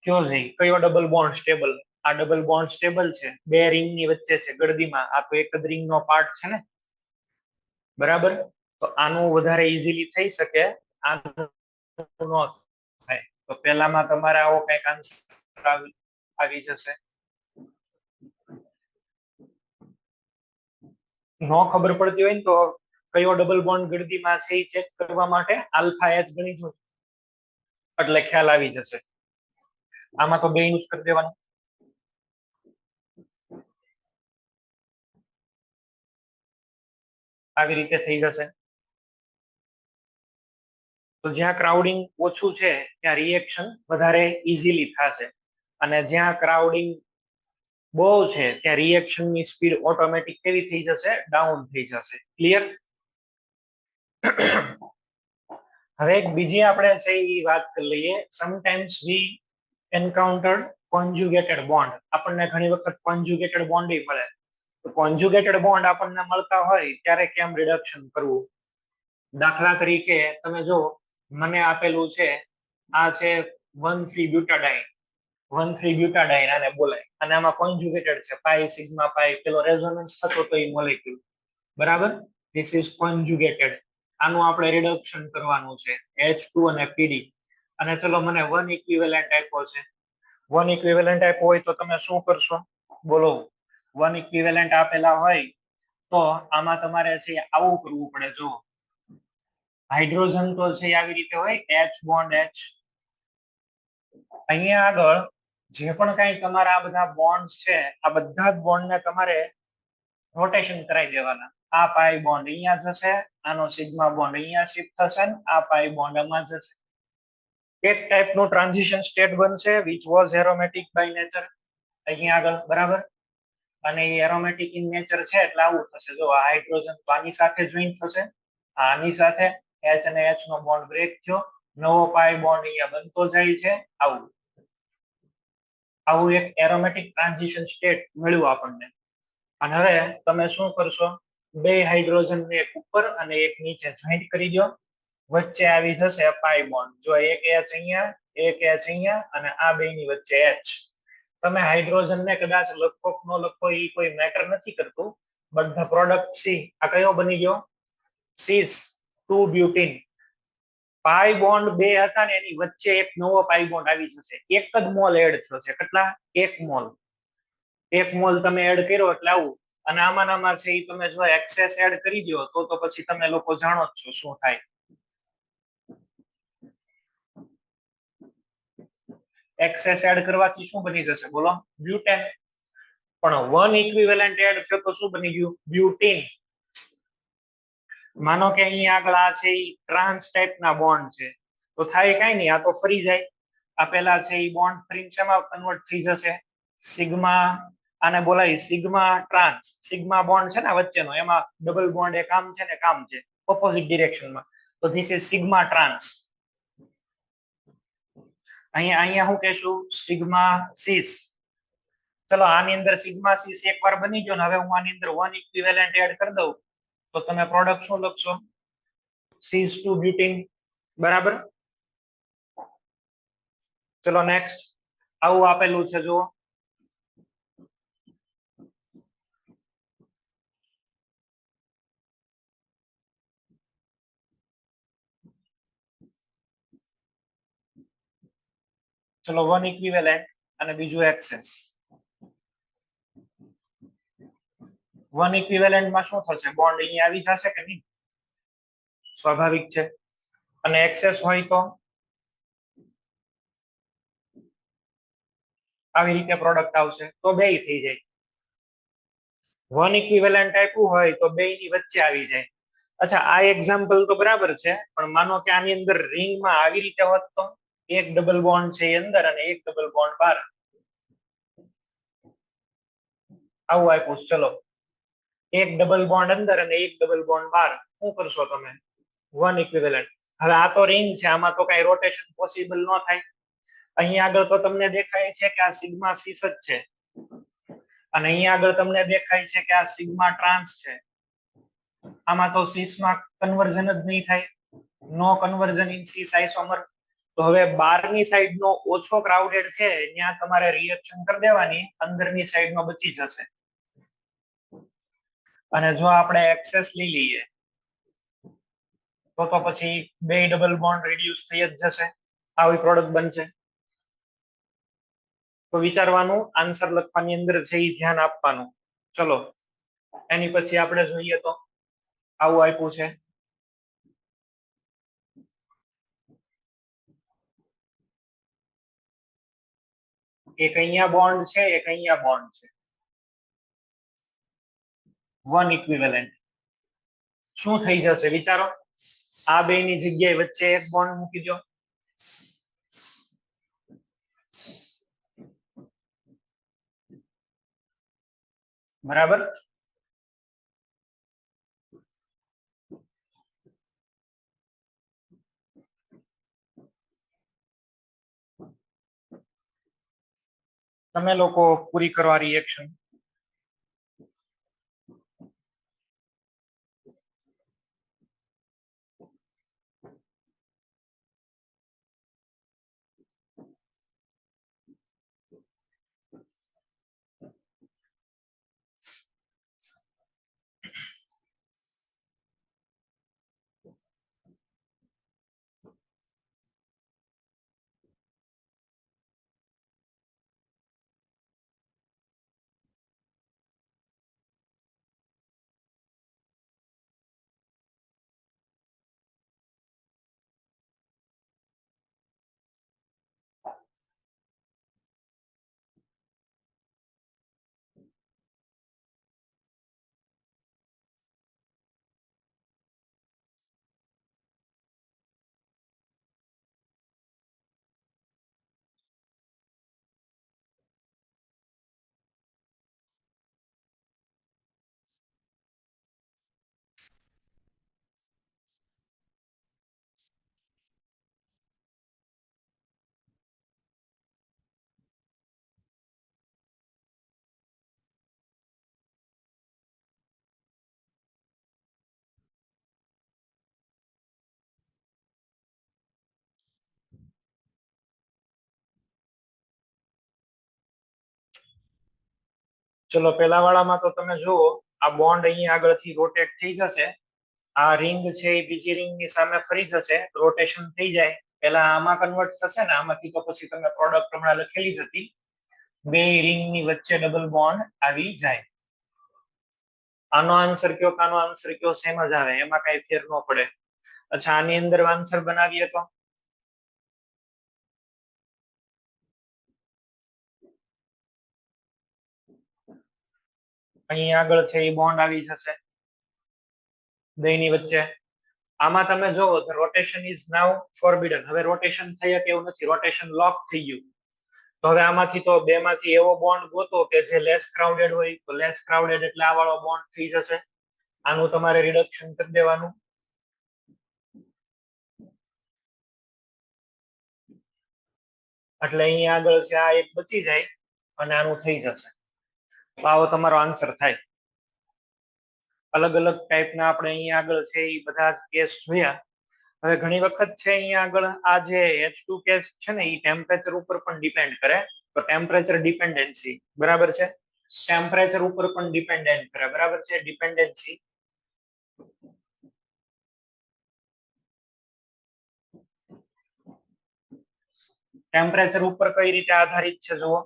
કયો છે? કયો ડબલ બોન્ડ સ્ટેબલ? આ ડબલ બોન્ડ સ્ટેબલ છે, બે રિંગ ની વચ્ચે છે ગળદીમાં. આ તો એક જ રિંગ નો પાર્ટ છે ને, બરાબર. તો આનું વધારે ઇઝીલી થઈ શકે, આનું ન થાય. તો પેલામાં તમારે આવો કઈક આન્સર આવી જશે. નો ખબર પડતી હોય ને તો કયો ડબલ બોન્ડ ગળદીમાં છે એ ચેક કરવા માટે આલ્ફા એચ ગણી જો, એટલે ખ્યાલ આવી જશે. આમાં તો બે યુઝ કરી દેવાનું. આવી રીતે થઈ જશે. તો જ્યાં ક્રાઉડિંગ ઓછું છે ત્યાં રિએક્શન વધારે ઇઝીલી થશે, અને જ્યાં ક્રાઉડિંગ બહુ છે ત્યાં રિએક્શન ની સ્પીડ ઓટોમેટિક કેવી થઈ જશે? ડાઉન થઈ જશે. ક્લિયર? હવે એક બીજી આપણે છે એ વાત કરી લઈએ. સમટાઈમ્સ વી એન્કાઉન્ટર્ડ કોન્જ્યુગેટેડ બોન્ડ. આપણને ઘણી વખત કોન્જ્યુગેટેડ બોન્ડ મળે. તો કોન્જ્યુગેટેડ બોન્ડ આપણને મળતા હોય ત્યારે કેમ રિડક્શન કરવું? દાખલા તરીકે તમે જો, મને આપેલું છે આ છે 1,3-બ્યુટાડાઇન, 1,3-બ્યુટાડાઇન આને બોલાય, અને આમાં કોન્જ્યુગેટેડ છે પાઈ સિગ્મા પાઈ, પેલો રેઝોનન્સ થતો તો એ મોલેક્યુલ, બરાબર. This is conjugated. આનું આપણે રિડક્શન કરવાનું છે H2 અને PD. અને ચલો મને વન ઇક્વિવેલન્ટ આપ્યો છે. વન ઇક્વિવેલન્ટ આપ્યો હોય તો તમે શું કરશો બોલો? વન ઇક્વિવેલન્ટ આપેલા હોય તો આમાં તમારે છે આવું કરવું પડે. જો હાઇડ્રોજન તો છે આવી રીતે હોય H બોન્ડ H. અહીંયા આગળ જે પણ કઈ તમારા આ બધા બોન્ડ છે આ બધા જ બોન્ડ ને તમારે રોટેશન કરાવી દેવાના. આ પાઈ બોન્ડ અહીંયા જશે, આનો સિગ્મા બોન્ડ અહીંયા શિફ્ટ થશે, આ પાઈ બોન્ડ આમાં જશે. એક ટાઈપનું ટ્રાન્ઝિશન સ્ટેટ બનશે which was aromatic by nature અહીંયા આગળ, બરાબર. અને એ એરોમેટિક ઇન નેચર છે એટલે આવું થશે. જો આ હાઇડ્રોજન તો આની સાથે જોઈન્ટ થશે, આની સાથે H અને H નો બોન્ડ બ્રેક થયો, નવો પાઈ બોન્ડ અહીંયા બનતો જાય છે. આવું આવું એક એરોમેટિક ટ્રાન્ઝિશન સ્ટેટ મળ્યું આપણને. અને હવે તમે શું કરશો? બે હાઇડ્રોજન ને એક ઉપર અને એક નીચે જોઈન્ટ કરી દો. વચ્ચે આવી જશે પાઈ બોન્ડ. જો એક H અહીંયા, એક H અહીંયા અને આ બે ની વચ્ચે H. તમે હાઇડ્રોજન ને કદાચ લખો ન લખો એ કોઈ મેટર નથી કરતું, બટ ધ પ્રોડક્ટ સી આ કયો બની ગયો? સીસ 2 બ્યુટીન. પાઈ બોન્ડ બે હતા ને એની વચ્ચે એક નવો પાઈ બોન્ડ આવી જશે. એક જ મોલ એડ થયો છે. કેટલા? એક મોલ. એક મોલ તમે એડ કર્યો એટલે આવું. અને આમાં છે એ તમે જો એક્સેસ એડ કરી દો તો પછી તમે લોકો જાણો જ છો શું થાય. એક્સેસ એડ કરવાથી શું બની જશે બોલો? બ્યુટેન. પણ વન ઇક્વિવેલન્ટ એડ થયો તો શું બની ગયું? બ્યુટીન. માનો કે અહીંયા આગળ આ છે એ ટ્રાન્સ ટાઈપના બોન્ડ છે તો થાય કઈ નહીં, આ તો ફરી જાય. આ પેલા છે એ બોન્ડ ફરીને શેમાં કન્વર્ટ થઈ જશે? સિગ્મા. આને બોલાય સિગ્મા ટ્રાન્સ. સિગ્મા બોન્ડ છે ને વચ્ચેનો, એમાં ડબલ બોન્ડ એક આમ છે ને કામ છે ઓપોઝિટ ડિરેક્શનમાં. તો ધીસ ઇઝ સિગ્મા ટ્રાન્સ. અહીંયા શું કહેશું? સિગ્મા સીસ. ચલો આની અંદર સિગ્મા સીસ એકવાર બની ગયો ને હવે હું આની અંદર વન ઇક્વિવેલન્ટ એડ કરી દઉં તો તમે પ્રોડક્ટ શું લખશો? સીસ 2 બ્યુટીન, બરાબર. ચલો નેક્સ્ટ. આવું આપેલું છે જુઓ. ચલો વન ઇક્વિવેલન્ટ અને બીજું એક્સેસ. વન ઇક્વિવેલન્ટમાં શું થશે? બોન્ડ અહીંયા આવી જશે કે નહીં? સ્વાભાવિક છે. અને એક્સેસ હોય તો આવી રીતે પ્રોડક્ટ આવશે. તો બે થઈ જાય. વન ઇક્વિવેલન્ટ આપ્યું હોય તો બે ની વચ્ચે આવી જાય. અચ્છા આ એક્ઝામ્પલ તો બરાબર છે, પણ માનો કે આની અંદર રિંગમાં આવી રીતે હોત તો એક ડબલ બોન્ડ છે અંદર અને એક ડબલ બોન્ડ બહાર. આવું આપ્યું. ચલો એક ડબલ બોન્ડ અંદર અને એક ડબલ બોન્ડ બહાર. શું કરશો તમે? One equivalent. હવે આ તો રિંગ છે, આમાં તો કઈ રોટેશન પોસિબલ ન થાય. અહીંયા આગળ તો તમને દેખાય છે કે આ સિગ્મા સીસ જ છે અને અહીંયા આગળ તમને દેખાય છે કે આ સિગ્મા ટ્રાન્સ છે. આમાં તો સીસમાં કન્વર્ઝન જ નહીં થાય. નો કન્વર્ઝન ઇન સીસ આઇસોમર. તો હવે બહારની સાઈડનો ઓછો ક્રાઉડેડ છે ત્યાં તમારે રિએક્શન કરી દેવાની, અંદરની સાઈડનો બચી જશે. અને જો આપણે એક્સેસ લઈ લઈએ તો પછી બે ડબલ બોન્ડ રિડ્યુસ થઈ જ જશે. આવી પ્રોડક્ટ બનશે. તો વિચારવાનું, આન્સર લખવાની અંદર છે એ ધ્યાન આપવાનું. ચલો એની પછી આપણે જોઈએ તો આવું આપ્યું છે. એક અહીંયા બોન્ડ છે, એક અહીંયા બોન્ડ છે. One equivalent. શું થઈ જશે વિચારો? આ બે ની જગ્યાએ વચ્ચે એક બોન્ડ મૂકી દો. બરાબર. તમે લોકો પૂરી કરવા રિએક્શન. ચલો પેલા વાળામાં તો તમે જુઓ આ બોન્ડ અહીંયા આગળથી રોટેટ થઈ જશે, આ રિંગ છે એ બીજી રિંગ ની સામે ફરી જશે, રોટેશન થઈ જાય, પેલા આમાં કન્વર્ટ થશે ને, આમાંથી તો પછી તમે પ્રોડક્ટ હમણાં લખેલી જ હતી, બે રિંગ ની વચ્ચે ડબલ બોન્ડ આવી જાય. આનો આન્સર કયો, કાનો આન્સર કયો, સેમ જ આવે, એમાં કઈ ફેર ન પડે. અચ્છા, આની અંદર આન્સર બનાવીએ તો અહીં આગળ છે એ બોન્ડ આવી જશે બેની વચ્ચે. આમાં તમે જોવો તો રોટેશન ઇઝ નાઉ ફોરબિડન. હવે રોટેશન થઈ શકે એવું નથી, રોટેશન લોક થઈ ગયું. તો હવે આમાંથી તો બે માંથી એવો બોન્ડ ગોતો કે જે લેસ ક્રાઉડેડ હોય, તો લેસ ક્રાઉડેડ એટલે આ વાળો બોન્ડ થઈ જશે. આનું તમારે રિડક્શન કરી દેવાનું. એટલે અહીંયા આગળ છે આ એક બચી જાય અને આનું થઈ જશે. તો આવો તમારો આન્સર થાય. અલગ અલગ ટાઈપના આપણે અહીંયા આગળ છે એ બધા કેસ જોયા. હવે ઘણી વખત છે અહીંયા આગળ આ જે H2 કેસ છે ને એ ટેમ્પરેચર ઉપર પણ ડિપેન્ડ કરે. તો ટેમ્પરેચર ડિપેન્ડન્સી, બરાબર છે, ટેમ્પરેચર ઉપર પણ ડિપેન્ડન્ટ કરે, બરાબર છે, ડિપેન્ડન્સી. ટેમ્પરેચર ઉપર કઈ રીતે આધારિત છે જુઓ.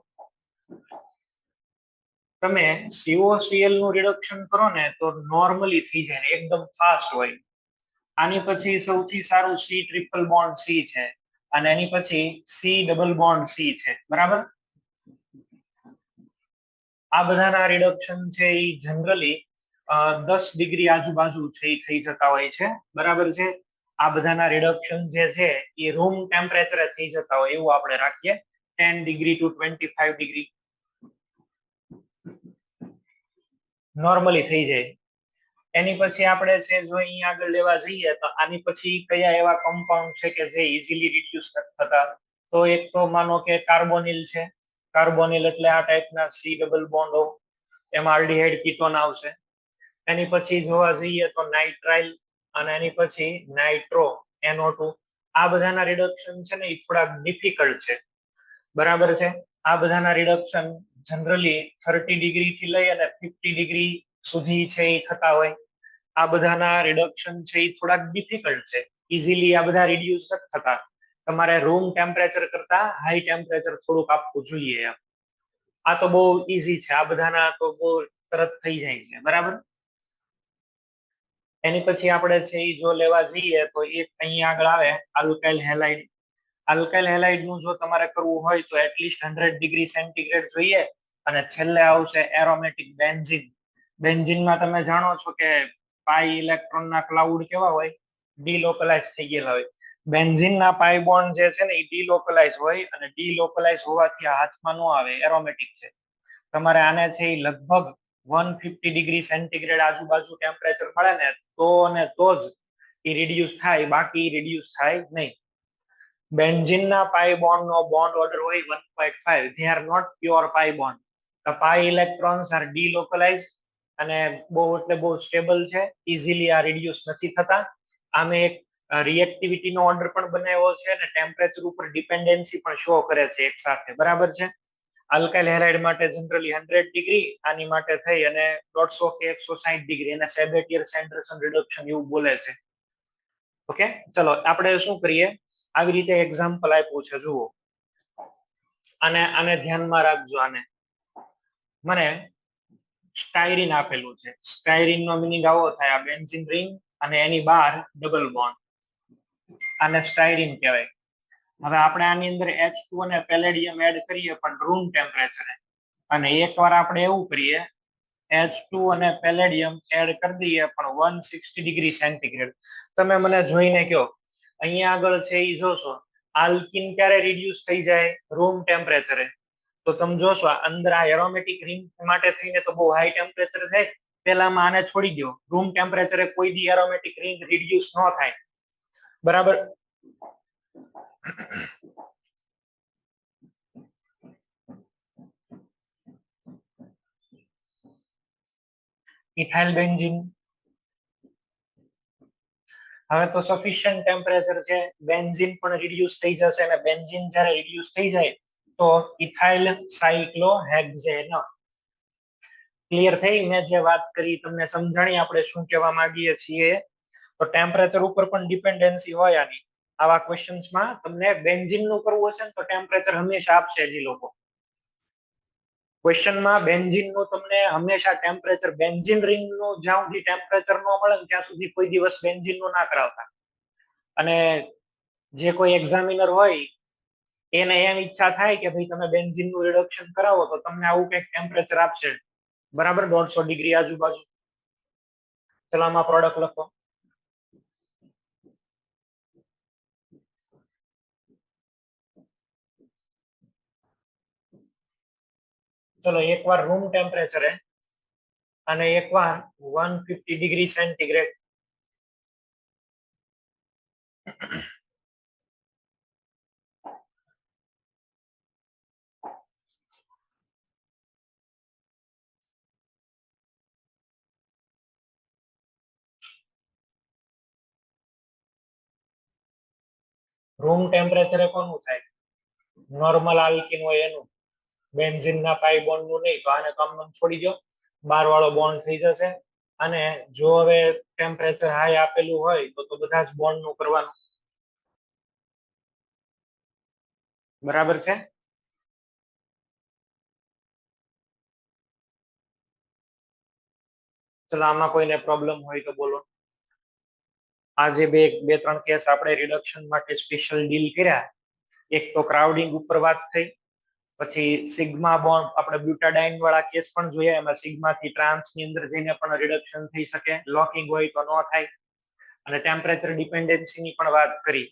તમે COCl નું રિડક્શન કરો ને તો નોર્મલી થઈ જાય, એકદમ ફાસ્ટ હોય. આની પછી સૌથી સારું C ટ્રિપલ બોન્ડ C છે અને એની પછી C ડબલ બોન્ડ C છે, બરાબર. આ બધાના રિડક્શન છે એ જનરલી 10 ડિગ્રી આજુબાજુ છે એ થઈ જતા હોય છે, બરાબર છે. આ બધાના રિડક્શન જે છે એ રૂમ ટેમ્પરેચરે થઈ જતા હોય એવું આપણે રાખીએ, 10 ડિગ્રી ટુ 25 ડિગ્રી નોર્મલી થઈ જાય. એની પછી આપણે છે જો અહીંયા આગળ લેવા જઈએ તો આની પછી કયા એવા કમ્પાઉન્ડ છે કે જે ઇઝીલી રિડ્યુસ થતા. તો એક તો માનો કે કાર્બોનિલ છે. કાર્બોનિલ એટલે આ ટાઈપના C ડબલ બોન્ડો, એમાં આલ્ડીહાઇડ કીટોન આવશે. એની પછી જોવા જઈએ તો નાઇટ્રાઇલ અને એની પછી નાઇટ્રો NO2. આ બધાના રિડક્શન છે ને એ થોડા ડિફિકલ્ટ છે, બરાબર છે. આ બધાના રિડક્શન જનરલી 30 ડિગ્રી થી લઈ અને 50 ડિગ્રી સુધી છે એ થતા હોય. આ બધાના રિડક્શન છે એ થોડાક ડિફિકલ્ટ છે, ઇઝીલી આ બધા રિડ્યુસ નથી થતા. તમારે રૂમ ટેમ્પરેચર કરતા હાઈ ટેમ્પરેચર થોડુંક આપવું જોઈએ એમ. આ તો બહુ ઈઝી છે, આ બધાના તો બહુ તરત થઈ જાય છે, બરાબર. એની પછી આપણે છે એ જો લેવા જઈએ તો એક અહીંયા આગળ આવે આલ્કાઇલ હેલાઇડ. આલ્કાઇલ હેલાઇડ નું જો તમારે કરવું હોય તો એટલીસ્ટ 100 ડિગ્રી સેન્ટીગ્રેડ જોઈએ. અને છેલ્લે આવશે એરોમેટિક બેન્ઝીન. બેન્ઝીનમાં તમે જાણો છો કે પાઈ ઇલેક્ટ્રોનના ક્લાઉડ કેવા હોય, ડીલોકલાઇઝ થઈ ગયેલા હોય. બેન્ઝીનના પાઈ બોન્ડ જે છે ને એ ડીલોકલાઇઝ હોય અને ડીલોકલાઇઝ હોવાથી આ હાથમાં ન આવે, એરોમેટિક છે. તમારે આને છે એ લગભગ 150 ડિગ્રી સેન્ટીગ્રેડ આજુબાજુ ટેમ્પરેચર મળે ને તો ને તો જ એ રિડ્યુસ થાય, બાકી રિડ્યુસ થાય નહીં. બેન્ઝીનના પાઈ બોન્ડ નો બોન્ડ ઓર્ડર હોય 1.5. they are not pure pi bond. the pi electrons are delocalized અને બહુ એટલે બહુ સ્ટેબલ છે, ઇઝીલી આ રિડ્યુસ નથી થતા. આમે એક રિએક્ટિવિટી નો ઓર્ડર પણ બનાવ્યો છે અને ટેમ્પરેચર ઉપર ડિપેન્ડન્સી પણ શો કરે છે એક સાથે, બરાબર છે. આલ્કાઇલ હેલાઇડ માટે જનરલી 100 ડિગ્રી, આની માટે થઈ અને 150 કે 160 ડિગ્રી, એને સેબેટિયર સેન્ટ્રેશન રિડક્શન એવું બોલે છે. ઓકે, ચલો આપણે શું કરીએ, આવી રીતે એક્ઝામ્પલ આપ્યું છે જુઓ. આને ધ્યાનમાં રાખજો. આને મને સ્ટાયરીન આપેલું છે. સ્ટાયરીન નો મીનિંગ આવો થાય, આ બેન્ઝીન રિંગ અને એની બહાર ડબલ બોન્ડ, આને સ્ટાયરીન કહેવાય. હવે આપણે આની અંદર H2 અને પેલેડિયમ એડ કરીએ પણ રૂમ ટેમ્પરેચરે, અને એકવાર આપણે એવું કરીએ H2 અને પેલેડિયમ એડ કરી દઈએ પણ 160 ડિગ્રી સેન્ટીગ્રેડ. તમે મને જોઈને કહો, અહીંયા આગળ છે એ જોશો આલ્કિન ક્યારે રિડ્યુસ થઈ જાય, રૂમ ટેમ્પરેચરે. તો તમે જોશો અંદર આ એરોમેટિક રિંગ માટે થઈને તો બહુ હાઈ ટેમ્પરેચર છે, પેલામાં આને છોડી દો, રૂમ ટેમ્પરેચરે કોઈ દી એરોમેટિક રિંગ રિડ્યુસ ન થાય, બરાબર. Ethyl benzene. હવે તો સફિશિયન્ટ ટેમ્પરેચર છે, બેન્ઝીન પણ રિડ્યુસ થઈ જશે અને બેન્ઝીન જ્યારે રિડ્યુસ થઈ જાય તો ઇથાઇલ સાયક્લોહેક્ઝેન. ક્લિયર થઈ? મેં જે વાત કરી તમને સમજાણી આપણે શું કહેવા માંગીએ છીએ? તો ટેમ્પરેચર ઉપર પણ ડિપેન્ડન્સી હોય આની. આવા ક્વેશ્ચન્સમાં તમને બેન્ઝીન નું કરવું હશે ને તો ટેમ્પરેચર હંમેશા આપશે જ લોકો. ક્વેશ્ચનમાં બેન્ઝીન નું તમને હંમેશા ટેમ્પરેચર, બેન્ઝીન રિંગ નું જ્યાં સુધી ટેમ્પરેચર ન મળે ને ત્યાં સુધી કોઈ દિવસ બેન્ઝીન નું ના કરાવતા. અને જે કોઈ એક્ઝામિનર હોય એને એમ ઈચ્છા થાય કે ભાઈ તમે બેન્ઝીન નું રિડક્શન કરાવો તો તમને આવું કંઈક ટેમ્પરેચર આપશે, બરાબર, 150 ડિગ્રી આજુબાજુ. ચલો આમાં પ્રોડક્ટ લખો. ચલો એકવાર રૂમ ટેમ્પરેચરે અને એકવાર 150 ડિગ્રી સેન્ટીગ્રેડ. રૂમ ટેમ્પરેચરે કોનું થાય? નોર્મલ આલ્કિન હોય એનું. બેન્ઝીન ના પાઈ બોન્ડ નું નહીં, તો આને કમન છોડી દો, બાર વાળો બોન્ડ થઈ જશે. અને જો હવે ટેમ્પરેચર હાઈ આપેલું હોય તો બધા જ બોન્ડ નું કરવાનું, બરાબર છે? ચલો આમાં કોઈને પ્રોબ્લેમ હોય તો બોલો. આજે બે ત્રણ કેસ આપણે રિડક્શન માટે સ્પેશિયલ ડીલ કર્યા. એક તો ક્રાઉડિંગ ઉપર વાત થઈ, પછી સિગ્મા બોન્ડ આપણે બ્યુટાડાઇન વાળા કેસ પણ જોયા, એમાં સિગ્મા થી ટ્રાન્સ ની અંદર જઈને પણ રિડક્શન થઈ શકે, લોકિંગ હોય તો ન થાય. અને ટેમ્પરેચર ડિપેન્ડન્સી ની પણ વાત કરી.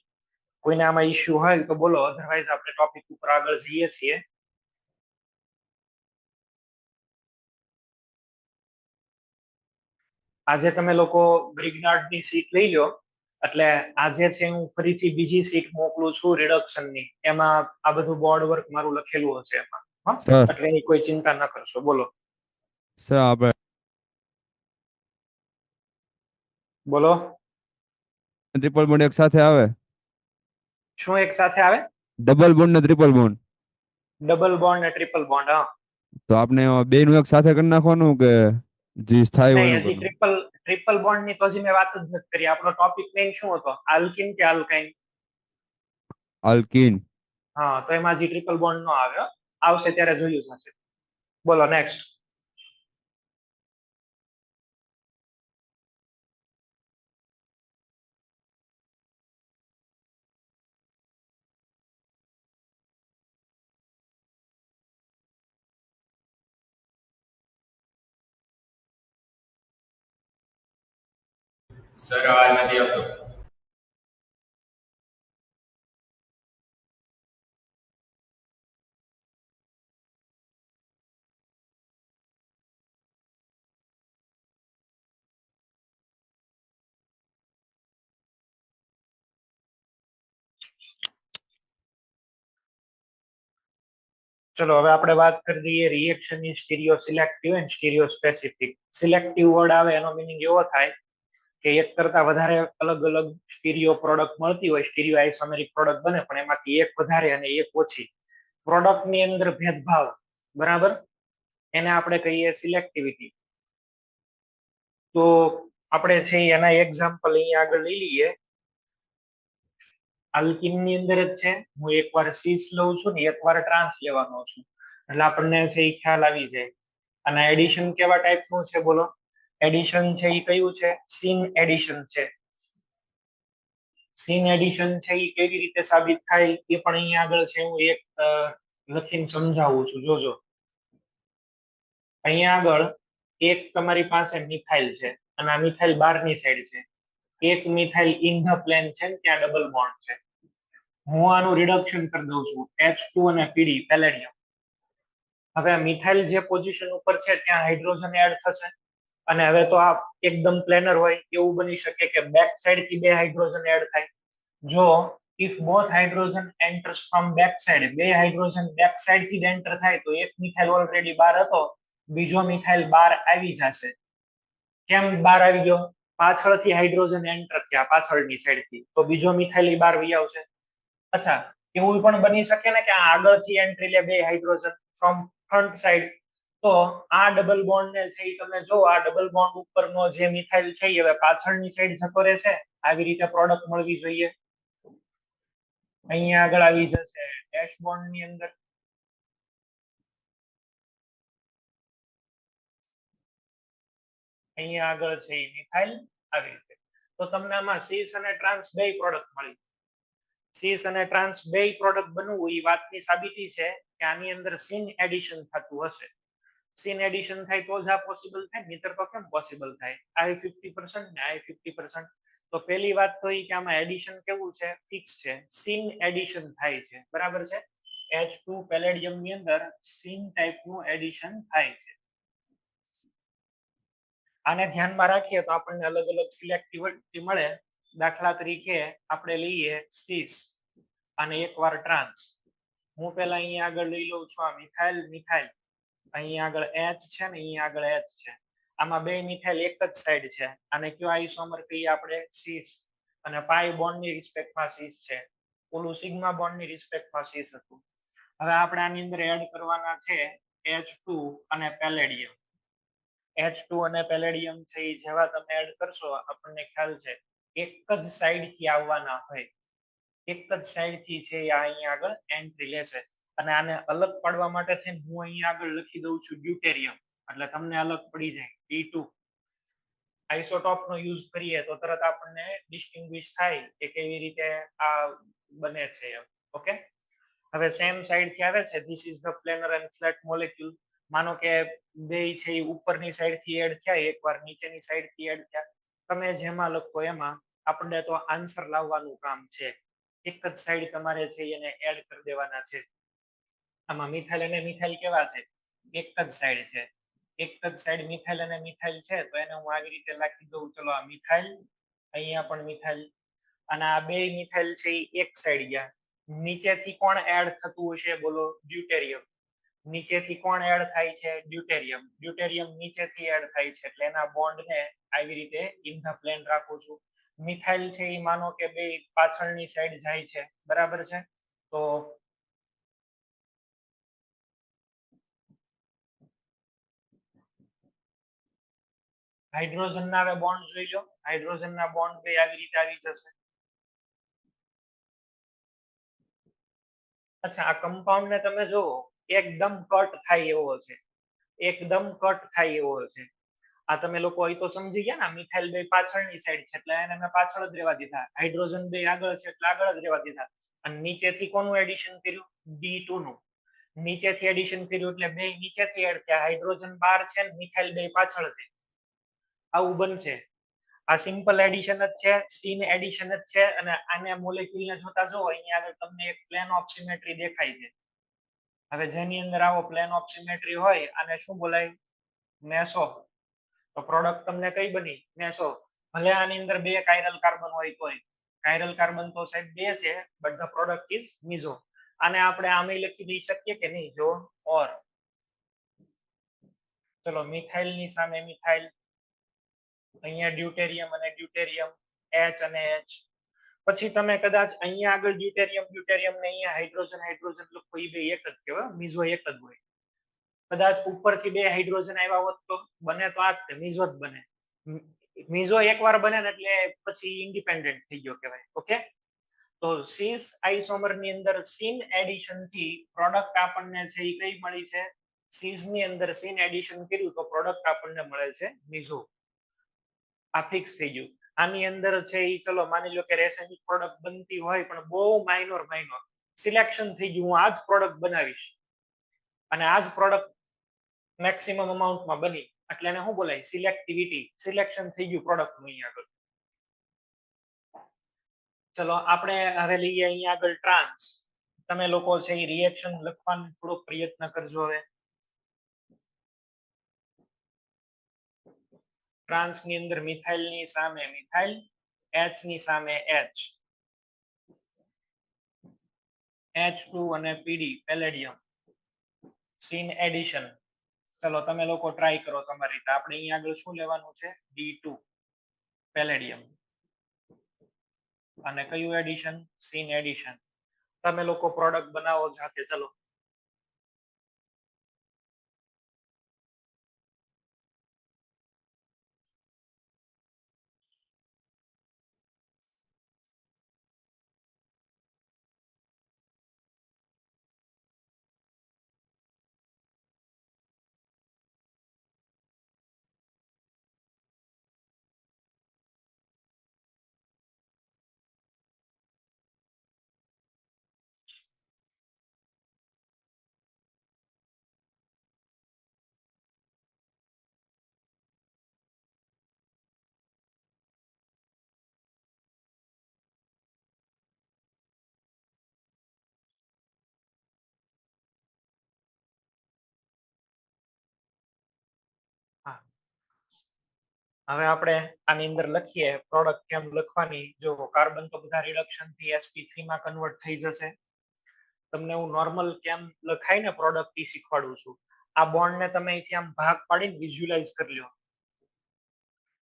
કોઈને આમાં ઇશ્યુ હોય તો બોલો, અધરવાઇઝ આપણે ટોપિક ઉપર આગળ જઈએ છીએ. આજે તમે લોકો બ્રિગ્નાર્ડ ની સીટ લઈ લો, એટલે આજે છે હું ફરીથી બીજી સીટ મોકલું છું રિડક્શન ની. એમાં આ બધું બોર્ડ વર્ક મારું લખેલું હશે એમાં, સર એટલે એની કોઈ ચિંતા ન કરશો. બોલો સર આપણે બોલો. ટ્રિપલ બોન્ડ એક સાથે આવે? શું એક સાથે આવે? ડબલ બોન્ડ ને ટ્રિપલ બોન્ડ. ડબલ બોન્ડ ને ટ્રિપલ બોન્ડ. હા, તો આપણે બે નું એક સાથે કરી નાખવાનું કે જે સ્થાયી હોય નહીં, એનું હજી કરવાનું? ટ્રિપલ બોન્ડ ની તો હજી મેં વાત જ નથી કરી. આપણો ટોપિક મેઇન શું હતો? આલ્કિન કે આલ્કાઇન? આલ્કીન. હા, તો એમાં હજી ટ્રિપલ બોન્ડ નો આવ્યો, આવશે ત્યારે જોયું થશે. બોલો નેક્સ્ટ. સર અવાજ નથી આવતો. ચલો હવે આપણે વાત કરી દઈએ રિએક્શન ની stereo selective and stereo specific. Selective word આવે એનો મીનિંગ એવો થાય કે એક કરતા વધારે અલગ અલગ સ્ટીરિયો પ્રોડક્ટ મળતી હોય, સ્ટીરિયો આઇસોમેરિક પ્રોડક્ટ બને, પણ એમાંથી એક વધારે અને એક ઓછી. પ્રોડક્ટ ની અંદર ભેદભાવ, બરાબર, એને આપણે કહીએ સિલેક્ટિવિટી. તો આપણે છે એના એક્ઝામ્પલ અહીંયા આગળ લઈ લઈએ. આલ્કિન ની અંદર જ છે, હું એકવાર સીસ લઉં છું ને એકવાર ટ્રાન્સ લેવાનો છું, એટલે આપણને છે એ ખ્યાલ આવી જાય. અને એડિશન કેવા ટાઈપનું છે બોલો? એડિશન છે એ કયું છે? સીન એડિશન છે. સીન એડિશન છે એ કેવી રીતે સાબિત થાય એ પણ અહીંયા આગળ છે હું એક લખીને સમજાવું છું, જોજો. અહીંયા આગળ એક તમારી પાસે મિથાઇલ છે અને આ મિથાઇલ બહારની સાઈડ છે. એક મિથાઇલ ઇન ધ પ્લેન છે, ત્યાં ડબલ બોન્ડ છે. હું આનું રિડક્શન કરી દઉં છું, H2 અને પીડી, પેલેડિયમ. હવે મિથાઇલ જે પોઝિશન ઉપર છે ત્યાં હાઇડ્રોજન એડ થશે, અને હવે તો આ એકદમ પ્લેનર હોય, એવું બની શકે કે બેક સાઈડ થી બે હાઇડ્રોજન એડ થાય. જો if both hydrogen enters from back side, બે હાઇડ્રોજન બેક સાઈડ થી એન્ટર થાય તો એક મિથાઇલ ઓલરેડી બહાર હતો, બીજો મિથાઇલ બહાર આવી જશે. કેમ બહાર આવી ગયો? પાછળથી હાઇડ્રોજન એન્ટર થયા પાછળની સાઈડ થી, તો બીજો મિથાઇલ બહાર વહી આવશે. અચ્છા, એવું પણ બની શકે ને કે આગળથી એન્ટ્રી લે બે હાઇડ્રોજન ફ્રોમ ફ્રન્ટ સાઈડ, તો આ ડબલ બોન્ડ ને છે તમે જો આ ડબલ બોન્ડ ઉપરનો જે મિથાઇલ છે એ હવે પાછળની સાઈડ જતો રહેશે આવી રીતે પ્રોડક્ટ મળવી જોઈએ અહીંયા આગળ આવી જશે ડેશ બોન્ડ ની અંદર અહીંયા આગળ છે મિથાઇલ આવી રીતે તો તમને આમાં સીસ અને ટ્રાન્સ બે પ્રોડક્ટ મળી સીસ અને ટ્રાન્સ બે પ્રોડક્ટ બનવું એ વાતની સાબિતી છે કે આની અંદર સીન એડિશન થતું હશે સીન એડિશન થાય તો જ આ પોસિબલ થાય નહીતર તો કેમ પોસિબલ થાય આ 50% ને આ 50% તો પહેલી વાત તો એ કે આમાં એડિશન કેવું છે ફિક્સ છે સીન એડિશન થાય છે બરાબર છે H2 પેલેડિયમ ની અંદર સીન ટાઈપ નું એડિશન થાય છે આને ધ્યાનમાં રાખીએ તો આપણને અલગ અલગ સિલેક્ટિવિટી મળે દાખલા તરીકે આપણે લઈએ સીસ અને એકવાર ટ્રાન્સ હું પહેલા અહીંયા આગળ લઈ લઉં છું આ મિથાઇલ મિથાઇલ અહીંયા આગળ H છે ને અહીંયા આગળ H છે આમાં બે મિથાઇલ એક જ સાઈડ છે અને કયો આઇસોમર કહીએ આપણે સીસ અને પાઈ બોન્ડ ની રિસ્પેક્ટમાં સીસ છે ઓલું સિગ્મા બોન્ડ ની રિસ્પેક્ટમાં સીસ હતું હવે આપણે આની અંદર એડ કરવાના છે H2 અને પેલેડિયમ H2 અને પેલેડિયમ છે એ જેવા તમે એડ કરશો આપણને ખ્યાલ છે એક જ સાઈડ થી આવવાના હોય એક જ સાઈડ થી છે અહીંયા આગળ એન્ટ્રી લેશે અને આને અલગ પાડવા માટે થઈને હું અહીંયા આગળ લખી દઉં છું ડ્યુટેરિયમ એટલે તમને અલગ પડી જાય D2 આઇસોટોપ નો યુઝ કરીએ તો તરત આપણને ડિસ્ટિંગ્વિશ થાય કે કેવી રીતે આ બને છે ઓકે હવે સેમ સાઈડ થી આવે છે this is the planar and flat molecule માનો કે બે છે એ ઉપરની સાઈડ થી એડ થયા એકવાર નીચેની સાઈડ થી એડ થયા તમે જેમાં લખો એમાં આપણે તો આન્સર લાવવાનું કામ છે એક જ સાઈડ તમારે છે એને એડ કરી દેવાના છે આમાં મિથાઇલ અને મિથાઇલ કેવા છે એક જ સાઈડ છે એક જ સાઈડ મિથાઇલ અને મિથાઇલ છે તો એને હું આવી રીતે લખી દઉં ચલો આ મિથાઇલ અહીંયા પણ મિથાઇલ અને આ બે મિથાઇલ છે એ એક સાઈડ ગયા નીચેથી કોણ એડ થતું હશે બોલો ડ્યુટેરિયમ નીચેથી કોણ એડ થાય છે ડ્યુટેરિયમ ડ્યુટેરિયમ નીચેથી એડ થાય છે એટલે એના બોન્ડને આવી રીતે ઇન ધ પ્લેન રાખું છું મિથાઇલ છે એ માનો કે બે પાછળની સાઈડ જાય છે બરાબર છે તો હાઇડ્રોજન ના હવે બોન્ડ જોઈ લો હાઇડ્રોજન ના બોન્ડ બે આવી રીતે આવી જશે અચ્છા આ કમ્પાઉન્ડ ને તમે જુઓ એકદમ કટ થાય એવો છે એકદમ કટ થાય એવો છે આ તમે લોકો અહીં તો સમજી ગયા ને મિથાઇલ બે પાછળની સાઈડ છે એટલે એને મેં પાછળ જ રહેવા દીધા હાઇડ્રોજન બે આગળ છે એટલે આગળ જ રહેવા દીધા અને નીચેથી કોનું એડિશન કર્યું D2 નું નીચેથી એડિશન કર્યું એટલે બે નીચેથી એડ થયા હાઇડ્રોજન 12 છે ને મિથાઇલ બે પાછળ છે આવું બનશે આ સિમ્પલ એડિશન જ છે સીન એડિશન જ છે અને આને મોલેક્યુલ ને જોતા જો અહીંયા આગળ તમને એક પ્લેન ઓફ સિમેટ્રી દેખાય છે હવે જેની અંદર આવો પ્લેન ઓફ સિમેટ્રી હોય આને શું બોલાય મેસો તો પ્રોડક્ટ તમને કઈ બની મેસો ભલે આની અંદર બે કાયરલ કાર્બન હોય તોય કાયરલ કાર્બન તો સાહેબ બે છે બટ ધ પ્રોડક્ટ ઇઝ મીઝો આને આપણે આમે લખી દઈ શકીએ કે નહીં જો ઓર ચલો મિથાઇલ ની સામે મિથાઇલ અહીંયા ડ્યુટેરિયમ અને ડ્યુટેરિયમ H અને H પછી તમે કદાચ અહીંયા આગળ ડ્યુટેરિયમ ડ્યુટેરિયમ ને અહીંયા હાઇડ્રોજન હાઇડ્રોજન લખો એ બે એક જ કહેવાય મીઝો એક જ હોય કદાચ ઉપરથી બે હાઇડ્રોજન આવ્યા હોત તો બને તો આ જ મીઝો જ બને મીઝો એકવાર બને ને એટલે પછી ઇન્ડિપેન્ડન્ટ થઈ ગયો કહેવાય ઓકે તો સીસ આઇસોમર ની અંદર સીન એડિશન થી પ્રોડક્ટ આપણને છે એ કઈ મળી છે સીસ ની અંદર સીન એડિશન કર્યું તો પ્રોડક્ટ આપણને મળે છે મીઝો આ ફિક્સ થઈ ગયું આની અંદર છે એ ચલો માની લો કે રેસેનિક પ્રોડક્ટ બનતી હોય પણ બહુ માઇનોર સિલેક્શન થઈ ગયું હું આ જ પ્રોડક્ટ બનાવીશ અને આ જ પ્રોડક્ટ મેક્સિમમ અમાઉન્ટમાં બની એટલે એને શું બોલાય સિલેક્ટિવિટી સિલેક્શન થઈ ગયું પ્રોડક્ટ નું અહીંયા આગળ ચલો આપણે હવે લઈએ અહીંયા આગળ ટ્રાન્સ તમે લોકો છે એ રિએક્શન લખવાનો થોડો પ્રયત્ન કરજો હવે ટ્રાન્સ ની અંદર મિથાઇલ ની સામે મિથાઇલ H ની સામે H H2 અને PD પેલેડિયમ સીન એડિશન ચલો તમે લોકો ટ્રાય કરો તમારી રીતે આપણે અહીંયા આગળ શું લેવાનું છે D2 પેલેડિયમ અને કયું એડિશન સીન એડિશન તમે લોકો પ્રોડક્ટ બનાવો જાતે ચલો હવે આપણે આની અંદર લખીએ પ્રોડક્ટ કેમ લખવાની. જો કાર્બન તો બધા રિડક્શન થી sp3 માં કન્વર્ટ થઈ જશે. તમને હું નોર્મલ કેમ લખાય ને પ્રોડક્ટ ઈ શીખવાડું છું. આ બોન્ડ ને તમે અહીંથી આમ ભાગ પાડીને વિઝ્યુઅલાઇઝ કરી લો.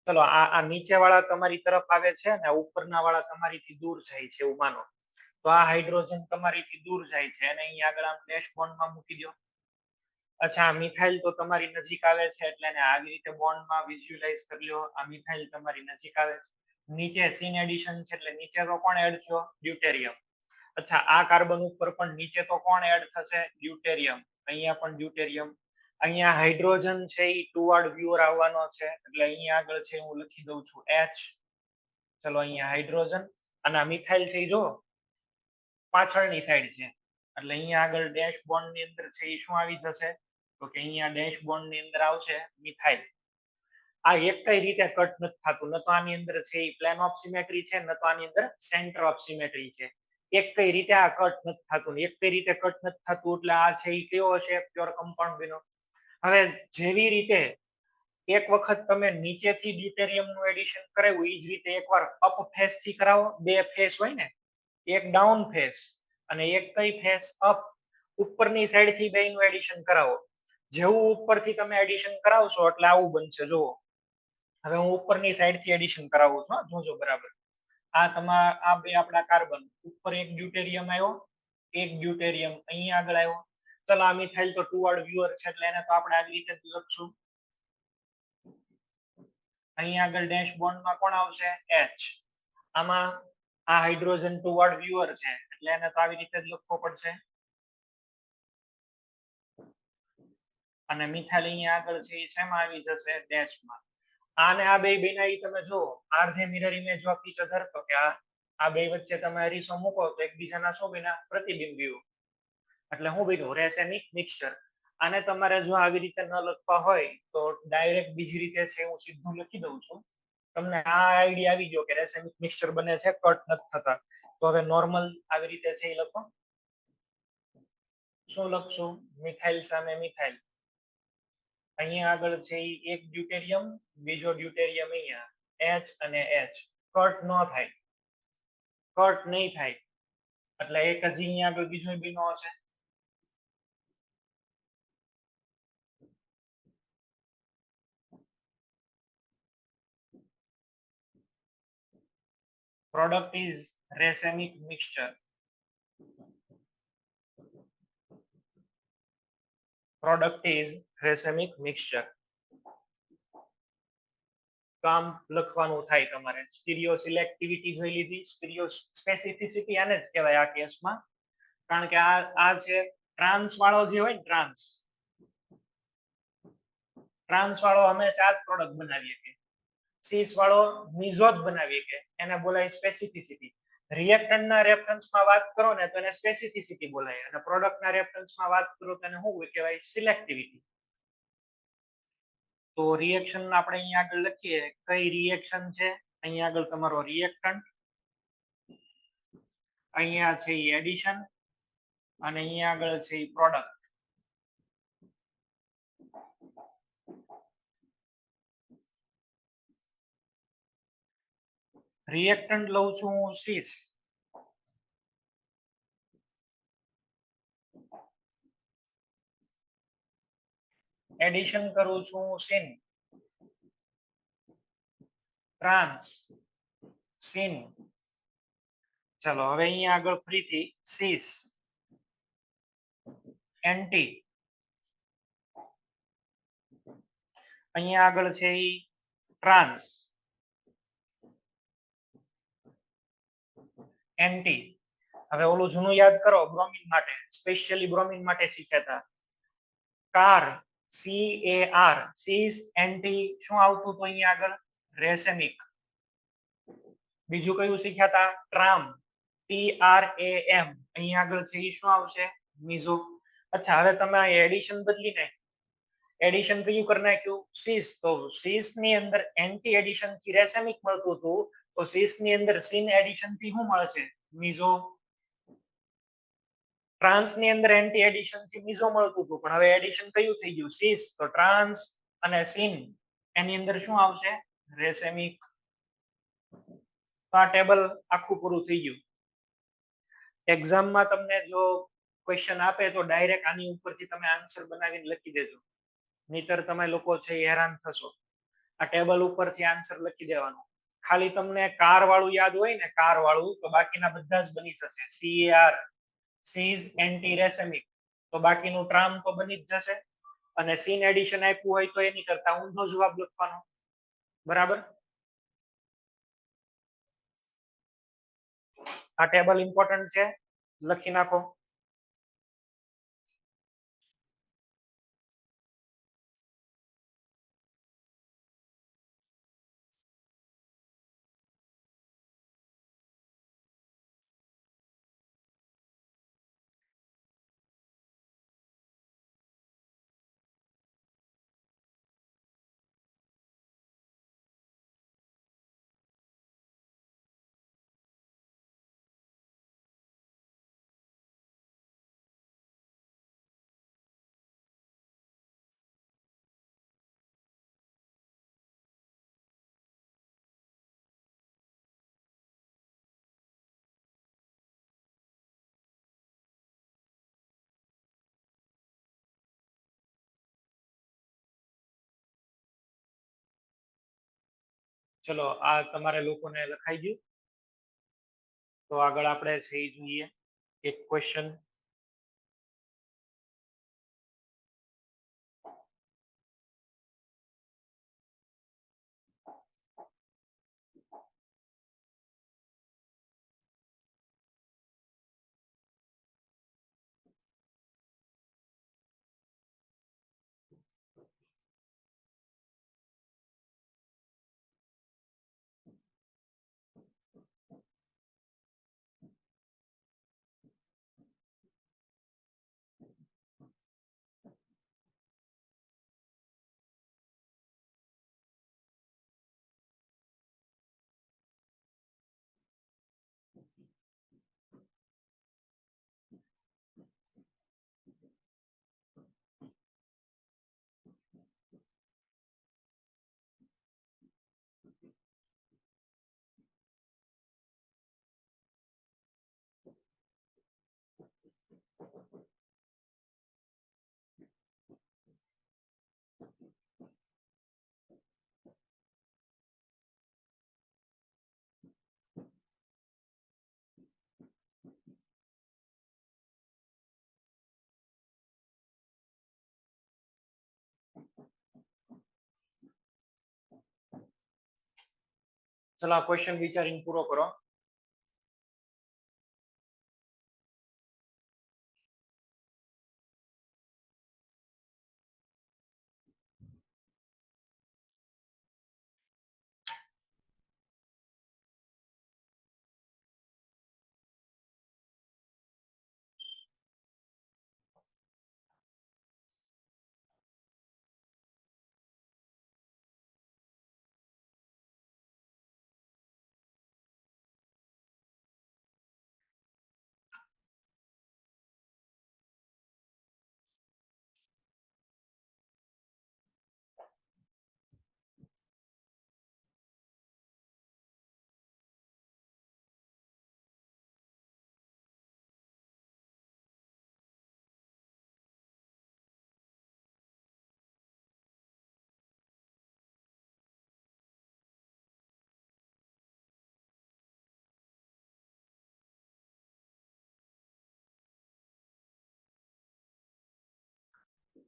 ચલો આ નીચે વાળા તમારી તરફ આવે છે ને ઉપરના વાળા તમારીથી દૂર જાય છે એવું માનો. તો આ હાઇડ્રોજન તમારીથી દૂર જાય છે અને અહીં આગળ આમ ડેશ બોન્ડમાં મૂકી દો. અચ્છા મિથાઇલ તો તમારી નજીક આવે છે એટલે એને આવી રીતે બોન્ડમાં વિઝ્યુઅલાઇઝ કરી લો. આ મિથાઇલ તમારી નજીક આવે છે. નીચે સીન એડિશન છે એટલે નીચે તો કોણ એડ થયો? ડ્યુટેરિયમ. અચ્છા આ કાર્બન ઉપર પણ નીચે તો કોણ એડ થશે? ડ્યુટેરિયમ. અહીંયા પણ ડ્યુટેરિયમ. અહીંયા હાઇડ્રોજન છે એ ટુવર્ડ વ્યુઅર આવવાનો છે એટલે અહીંયા આગળ છે હું લખી દઉં છું H. ચલો અહીંયા હાઇડ્રોજન અને આ મિથાઇલ છે એ જો પાછળની સાઈડ છે એટલે અહીંયા આગળ ડેશ બોન્ડ ની અંદર છે એ શું આવી જશે? તો કે અહીંયા ડેશ બોન્ડ ની અંદર આવશે મિથાઇલ. આ એક કઈ રીતે કટ નથી થતું. ન તો આની અંદર છે એ પ્લેન ઓફ સિમેટ્રી છે, ન તો આની અંદર સેન્ટર ઓફ સિમેટ્રી છે. એક કઈ રીતે આ કટ નથી થતું, એક કઈ રીતે કટ નથી થતું એટલે આ છે એ કયો હશે? પ્યોર કમ્પાઉન્ડ બન્યો. હવે જેવી રીતે એક વખત તમે નીચેથી ડ્યુટેરિયમ નું એડિશન કરાવ્યું એ જ રીતે એકવાર અપ ફેસ થી કરાવો. બે ફેસ હોય ને, એક ડાઉન ફેસ અને એક કઈ ફેસ? અપ. ઉપરની સાઈડ થી બે નું એડિશન કરાવો. જેવું ઉપરથી તમે એડિશન કરાવશો એટલે આવું બનશે. જુઓ હવે હું ઉપરની સાઈડ થી એડિશન કરાવું છું, જોજો બરાબર. આ બે આપણા કાર્બન ઉપર એક ડ્યુટેરિયમ આવ્યો, એક ડ્યુટેરિયમ અહીંયા આગળ આવ્યો. ચલો આ મિથાઇલ તો ટુવર્ડ વ્યુઅર છે એટલે એને તો આપણે આવી રીતે લખશું. અહીંયા આગળ ડેશ બોન્ડમાં કોણ આવશે? H. આમાં આ હાઇડ્રોજન ટુવર્ડ વ્યુઅર છે એટલે એને તો આવી રીતે જ લખવો પડશે. અને મિથાઇલ અહીંયા આગળ છે એ શેમાં આવી જશે? ડેશમાં. આને આ બે બનાવી તમે જો are the mirror image of each other. તો કે આ બે વચ્ચે તમે અરીસો મૂકો તો એકબીજાના શું બન્યા? પ્રતિબિંબીઓ. એટલે હું બન્યું? રેસેમિક મિક્સચર. આને તમારે જો આવી રીતે ન લખવા હોય તો ડાયરેક્ટ બીજી રીતે છે હું સીધું લખી દઉં છું. તમને આ આઈડિયા આવી ગયો કે રેસેમિક મિક્સચર બને છે, કટ નથી થતા. તો હવે નોર્મલ આવી રીતે છે એ લખો. શું લખશું? મિથાઇલ સામે મિથાઇલ. અહીંયા આગળ છે એક ડ્યુટેરિયમ, બીજો ડ્યુટેરિયમ અહીંયા H અને H. કટ ન થાય, કટ નહીં થાય એટલે એક હજી અહીંયા આગળ બીજો બીનો હશે. Product is racemic mixture. Product is racemic mixture. કામ લખવાનું થાય તમારે. સ્ટીરિયો સિલેક્ટિવિટી જોઈ લીધી, સ્ટીરિયો સ્પેસિફિસિટી આને જ કહેવાય આ કેસમાં. કારણ કે આ છે ટ્રાન્સ વાળો જે હોય ને, ટ્રાન્સ વાળો હંમેશા આ જ પ્રોડક્ટ બનાવીએ કે સીસ વાળો મિઝો જ બનાવીએ કે એને બોલાય સ્પેસિફિસિટી. રિએક્ટન્ટના રેફરન્સમાં વાત કરો ને તો એને સ્પેસિફિસિટી બોલાય અને પ્રોડક્ટના રેફરન્સમાં વાત કરો તો એને શું કહેવાય? સિલેક્ટિવિટી. તો રિએક્શન આપણે અહીંયા આગળ લખીએ. કઈ રિએક્શન છે? અહીંયા આગળ તમારો રિએક્ટન્ટ, અહીંયા છે એડિશન અને અહીંયા આગળ છે પ્રોડક્ટ. રિએક્ટન્ટ લઉં છું હું સીસ, એડિશન કરું છું સિન, ટ્રાન્સ, સિન. ચલો હવે અહીંયા આગળ ફરીથી સીસ, એન્ટી, અહીંયા આગળ છે ઈ ટ્રાન્સ, એન્ટી. હવે ઓલું જૂનું યાદ કરો, બ્રોમિન માટે સ્પેશિયલી બ્રોમિન માટે શીખ્યા હતા. કાર, CAR, સીસ, એન્ટી. શું આવતું હતું અહીંયા આગળ? રેસેમિક. બીજું કયું શીખ્યા હતા? Tram, TRAM. અહીંયા આગળ છે એ શું આવશે? મિઝો. અચ્છા હવે તમે આ એડિશન બદલી નાખ્યું. એડિશન કયું કરી નાખ્યું? સીસ. તો સીસ ની અંદર એન્ટી એડિશન થી રેસેમિક મળતું હતું, તો સીસ ની અંદર સિન એડિશન થી શું મળશે? મિઝો. ટ્રાન્સ ની અંદર એન્ટી એડિશન થી મિઝો મળતું હતું, પણ હવે એડિશન કયું થઈ ગયું? સીસ. તો ટ્રાન્સ અને સિન એની અંદર શું આવશે? રેસેમિક. તો આ ટેબલ આખું પૂરું થઈ ગયું. એક્ઝામમાં તમને જો ક્વેશ્ચન આપે તો ડાયરેક્ટ આની ઉપરથી તમે આન્સર બનાવીને લખી દેજો, નહીતર તમે લોકો છે હેરાન થશો. આ ટેબલ ઉપરથી આન્સર લખી દેવાનો. ખાલી તમને કાર વાળું યાદ હોય ને, કાર વાળું, તો બાકીના બધા જ બની જશે. CAR, સીઝ એન્ટી રેસેમિક, તો બાકીનું ટ્રામ તો બની જ જશે. અને સીન એડિશન આપ્યું હોય તો એની કરતા ઊંધો જવાબ લખવાનો. બરાબર. આ ટેબલ ઇમ્પોર્ટન્ટ છે, લખી નાખો. ચલો, આ તમારે લોકોને લખાઈ ગયું. તો આગળ આપણે છે જોઈએ એક ક્વેશ્ચન. ચલો, આ ક્વેશ્ચન વિચારીને પૂરો કરો.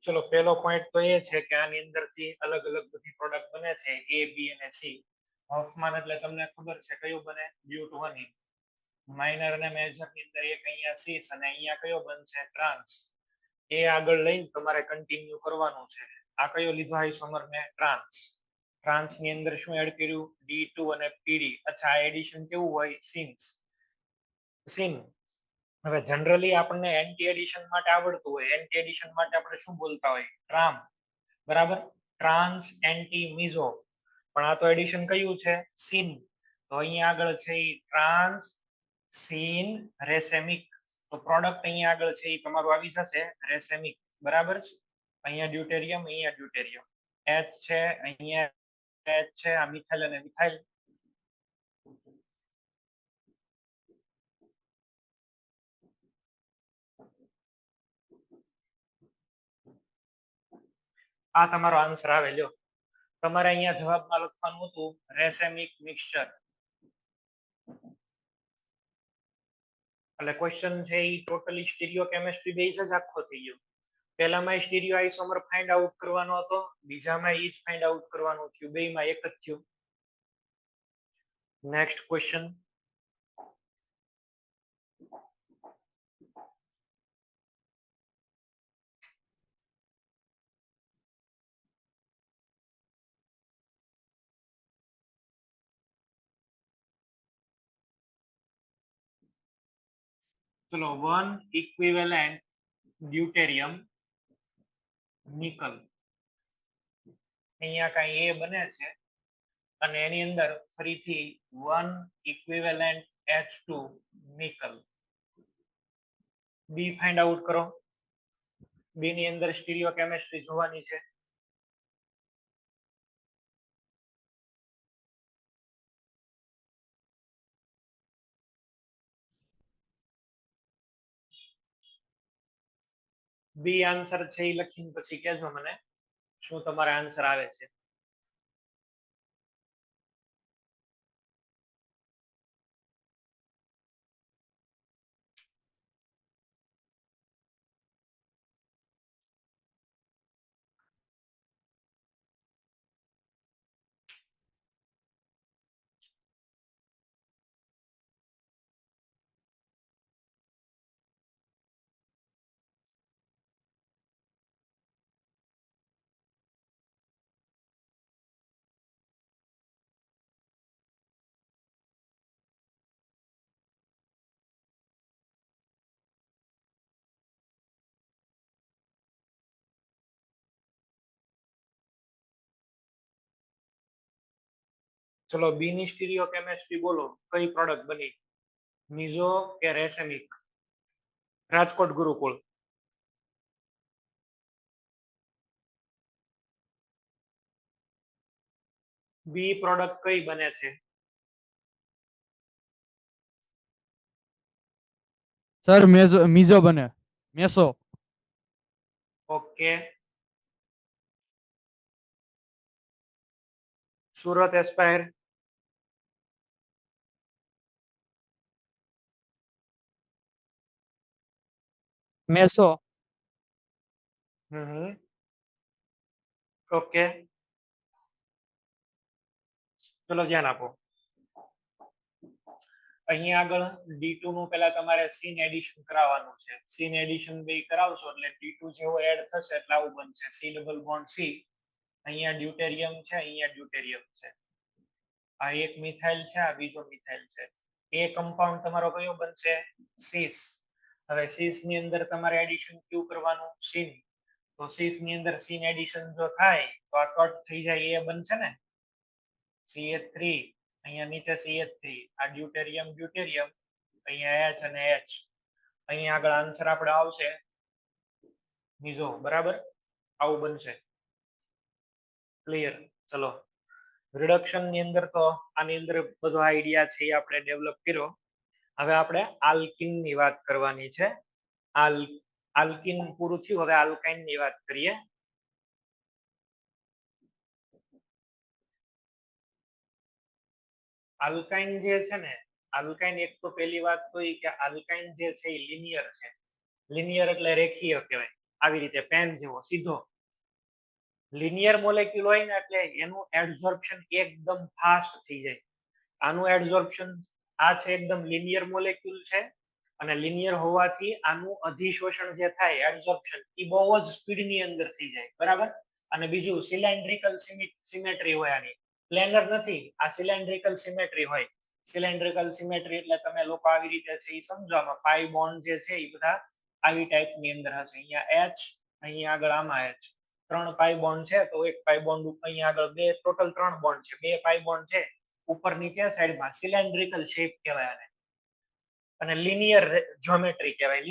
ચલો, પહેલો પોઈન્ટ તો એ છે કે આની અંદરથી અલગ અલગ બધી પ્રોડક્ટ બને છે, A, B અને C. હોફમાન એટલે તમને ખબર છે કયું બને? બ્યુટ-1. માઇનર અને મેજર ની અંદર એક અહીંયા સીસ અને અહીંયા કયો બનશે? ટ્રાન્સ. એ આગળ લઈને તમારે કન્ટિન્યુ કરવાનું છે. આ કયો લીધો આઇસોમર ને? ટ્રાન્સ. ટ્રાન્સ ની અંદર શું એડ કર્યું? D2 અને PD. અચ્છા, આ એડિશન કેવું હોય? સિન્સ. સિન. હવે જનરલી આપણને એન્ટી એડિશન માટે આવડતું હોય. એન્ટી એડિશન માટે આપણે શું બોલતા હોય? ટ્રામ. બરાબર. Trans anti Mizo. પણ આ તો એડિશન કયું છે? સિન. તો અહીંયા આગળ છે ટ્રાન્સ સિન રેસેમિક. તો પ્રોડક્ટ અહીંયા આગળ છે એ તમારું આવી જશે રેસેમિક. બરાબર છે. અહીંયા ડ્યુટેરિયમ, અહીંયા ડ્યુટેરિયમ. H છે, અહીંયા H છે, આ મિથાઇલ અને મિથાઇલ. આ તમારો આન્સર આવે. લ્યો, તમારે અહીંયા જવાબમાં લખવાનું હતું રેસેમિક મિક્સચર. એટલે ક્વેશ્ચન છે એ ટોટલી સ્ટીરિયોકેમિસ્ટ્રી બેઝ જ આખો થઈ ગયો. પહેલામાં સ્ટીરિયો આઇસોમર ફાઇન્ડ આઉટ કરવાનો હતો, બીજામાં ઈ જ ફાઇન્ડ આઉટ કરવાનું થયું, બેયમાં એક જ થયું. Next question. ચલો, 1 ઇક્વિવેલેન્ટ ડ્યુટેરિયમ નિકલ. અહીંયા કઈ એ બને છે અને એની અંદર ફરીથી 1 ઇક્વિવેલેન્ટ H2 નિકલ. બી ફાઇન્ડ આઉટ કરો. બી ની અંદર સ્ટીરિયોકેમિસ્ટ્રી જોવાની છે. બી આન્સર છે એ લખીને પછી કહેજો મને શું તમારા આન્સર આવે છે. ચલો, બી ની સ્ટીરિયોકેમિસ્ટ્રી બોલો, કઈ પ્રોડક્ટ બની? મિઝો કે રેસેમિક? રાજકોટ ગુરુકુળ. બી પ્રોડક્ટ કઈ બને છે? સર મિઝો બને. Meso. Okay. Surat Aspire. Meso. Okay, ચલો ધ્યાન આપો. અહીંયા આગળ D2 નું પહેલા તમારે સીન એડિશન કરાવવાનું છે. સીન એડિશન બે કરાવશો એટલે D2 જેવો એડ થશે એટલે આવું બનશે C ડબલ બોન્ડ C. અહીંયા ડ્યુટેરિયમ છે, અહીંયા ડ્યુટેરિયમ છે. આ એક મિથાઇલ છે, આ બીજો મિથાઇલ છે. એ કમ્પાઉન્ડ તમારો કયો બનશે? સીસ. હવે સીસ ની અંદર તમારે એડિશન ક્યુ કરવાનું? સીન. તો સીસ ની અંદર સીન એડિશન જો થાય તો આ કટ થઈ જાય, એ બનશે ને CH3. અહીંયા નીચે CH3. આ ડ્યુટેરિયમ ડ્યુટેરિયમ, અહીંયા H અને H. અહીંયા આગળ આન્સર આપણે આવશે મિઝો. બરાબર, આવું બનશે. ક્લિયર? ચલો, રિડક્શન ની અંદર તો આની અંદર બધો આઈડિયા છે એ આપણે ડેવલપ કર્યો. હવે આપણે આલ્કિન ની વાત કરવાની છે. આલ્કિન પૂરું થયું, હવે આલ્કાઇન ની વાત કરીએ. આલ્કાઇન જે છે ને, આલ્કાઇન એક તો પહેલી વાત તો એ કે આલ્કાઇન જે છે એ લિનિયર છે. લિનિયર એટલે રેખીય કહેવાય, આવી રીતે પેન જેવો સીધો. લિનિયર મોલેક્યુલ હોય ને એટલે એનું એડઝોર્પ્શન એકદમ ફાસ્ટ થઈ જાય. આનું એડઝોર્પ્શન, આ છે એકદમ લિનિયર મોલેક્યુલ છે અને લિનિયર હોવાથી આનું અધિશોષણ જે થાય, એડઝોર્પ્શન, એ બહુ જ સ્પીડ ની અંદર થઈ જાય. બરાબર. અને બીજું સિલિન્ડ્રિકલ સિમેટ્રી હોય આની, પ્લેનર નથી, આ સિલિન્ડ્રિકલ સિમેટ્રી હોય. સિલિન્ડ્રિકલ સિમેટ્રી એટલે તમે લોકો આવી રીતે છે એ સમજવામાં, પાઈ બોન્ડ જે છે એ બધા આવી ટાઈપ ની અંદર હશે. અહીંયા H, અહીંયા આગળ આમાં H. 3 પાઈ બોન્ડ છે તો એક પાઈ બોન્ડ અહીંયા આગળ બે, ટોટલ 3 બોન્ડ છે. 2 પાઈ બોન્ડ છે ઉપર નીચે સાઈડમાં. સિલિન્ડ્રિકલ શેપ કહેવાય આને. અને લિનિયર જ્યોમેટ્રી કહેવાય.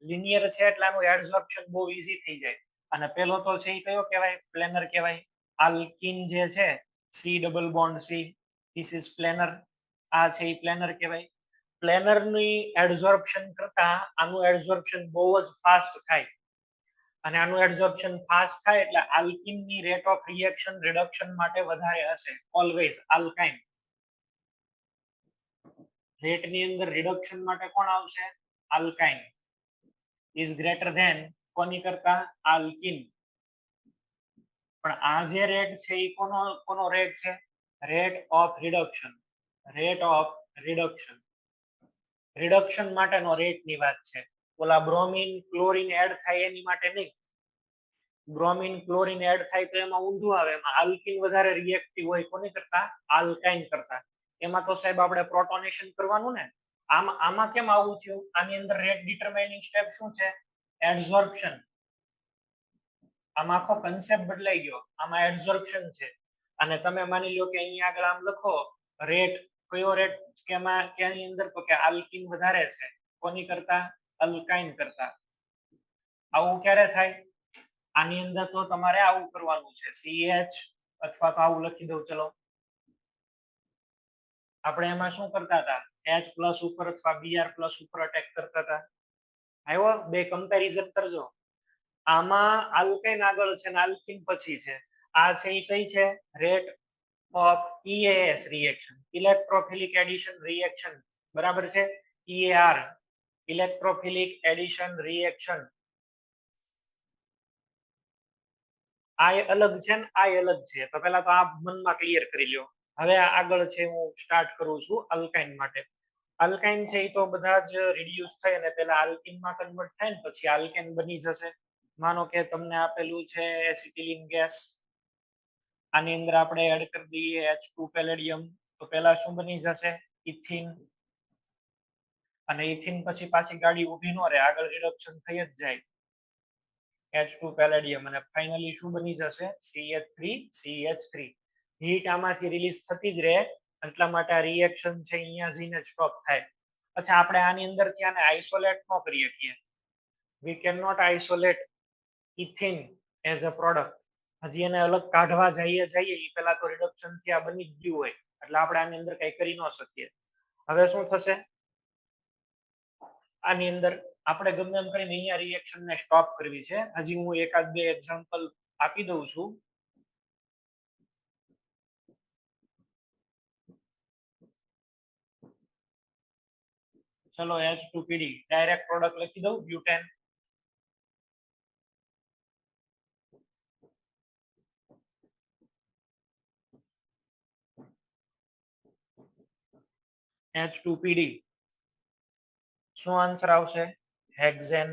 લિનિયર છે એટલે આનું એડઝોર્પ્શન બહુ ઈઝી થઈ જાય. અને પેલો તો છે એ કયો કહેવાય? પ્લેનર કહેવાય. આલ્કિન જે છે C double bond C, this is planar. આ છે એ પ્લેનર કહેવાય. પ્લેનરની એડઝોર્પ્શન કરતા આનું એડઝોર્પ્શન બહુ જ ફાસ્ટ થાય, અને આનું એડઝોર્પ્શન ફાસ્ટ થાય એટલે આલ્કિનની રેટ ઓફ રિએક્શન રિડક્શન માટે વધારે હશે. ઓલવેઝ આલ્કાઇન રેટની અંદર રિડક્શન માટે કોણ આવશે? આલ્કાઇન ઇઝ ગ્રેટર ધેન કોની કરતા? આલ્કિન. પણ આ જે રેટ છે એ કોનો રેટ છે? Rate of reduction. Rate of reduction, reduction માટેનો રેટની વાત છે. ઓલા બ્રોમિન ક્લોરીન એડ થાય એની માટે નહીં. બ્રોમિન ક્લોરીન એડ થાય તો એમાં ઊંધું આવે, એમાં આલ્કિન વધારે રિએક્ટિવ હોય કોની કરતા? આલ્કાઇન કરતા. એમાં તો સાહેબ આપણે પ્રોટોનેશન કરવાનું ને. આમાં કેમ આવું થયું? આની અંદર રેટ ડિટરમાઇનિંગ સ્ટેપ શું છે? એડઝોર્પ્શન. આમાં આખો કન્સેપ્ટ બદલાઈ ગયો. આમાં એડઝોર્પ્શન છે. અને તમે માની લો કે અહીંયા આગળ આમ લખો રેટ, કયો રેટ કેમાં ક્યાંની અંદર? તો કે આલ્કિન વધારે છે કોની કરતા? અલ્કાઇન કરતા. આવું ક્યારે થાય? આની અંદર તો તમારે આવું કરવાનું છે, CH અથવા તો આવું લખી દઉં. ચલો આપણે એમાં શું કરતા હતા? H પ્લસ ઉપર અથવા Br પ્લસ ઉપર અટેક કરતા હતા. આવ્યો? બે કમ્પેરિઝન કરજો. આમાં આલ્કાઇન આગળ છે ને આલ્કિન પછી છે. આ છે એ કઈ છે? Rate of EAS reaction, electrophilic addition reaction. બરાબર છે? EAR electrophilic addition reaction. આ અલગ છે ને આ અલગ છે. તો પહેલા તો આ મનમાં ક્લિયર કરી લ્યો. હવે આગળ છે હું સ્ટાર્ટ કરું છું અલ્કાઇન માટે. અલ્કાઇન છે એ તો બધા જ રિડ્યુસ થઈ અને પહેલા આલ્કિનમાં કન્વર્ટ થાય ને પછી આલ્કેન બની જશે. માનો કે તમને આપેલું છે એસિટિલિન ગેસ, આની અંદર આપણે એડ કરી દઈએ H2 પેલેડિયમ, તો પહેલા શું બની જશે? ઇથિન. અને ઇથિન પછી પાછી ગાડી ઊભી ન રહે, આગળ રિડક્શન થઈ જ જાય. H2 પેલેડિયમ અને ફાઇનલી શું બની જશે? CH3CH3. હીટ આમાંથી રિલીઝ થતી જ રહે, એટલા માટે આ રિએક્શન છે અહીંયા જઈને સ્ટોપ થાય. અચ્છા, આપણે આની અંદર આને આઇસોલેટ ન કરી શકીએ. We can not isolate ethene as a product. હજી એને અલગ કાઢવા જઈએ એ પહેલા તો રિડક્શન થી આ બની જ ગયું હોય, એટલે આપણે આની અંદર કઈ કરી ન શકીએ. હવે શું થશે? આની અંદર આપણે ગમે એમ કરીને અહીંયા રિએક્શન ને સ્ટોપ કરવી છે. હજી હું એકાદ બે એક્ઝામ્પલ આપી દઉં છું. ચલો H2PD ડાયરેક્ટ પ્રોડક્ટ લખી દઉં, બ્યુટેન. H2PD. શું આન્સર આવશે? હેક્ઝેન.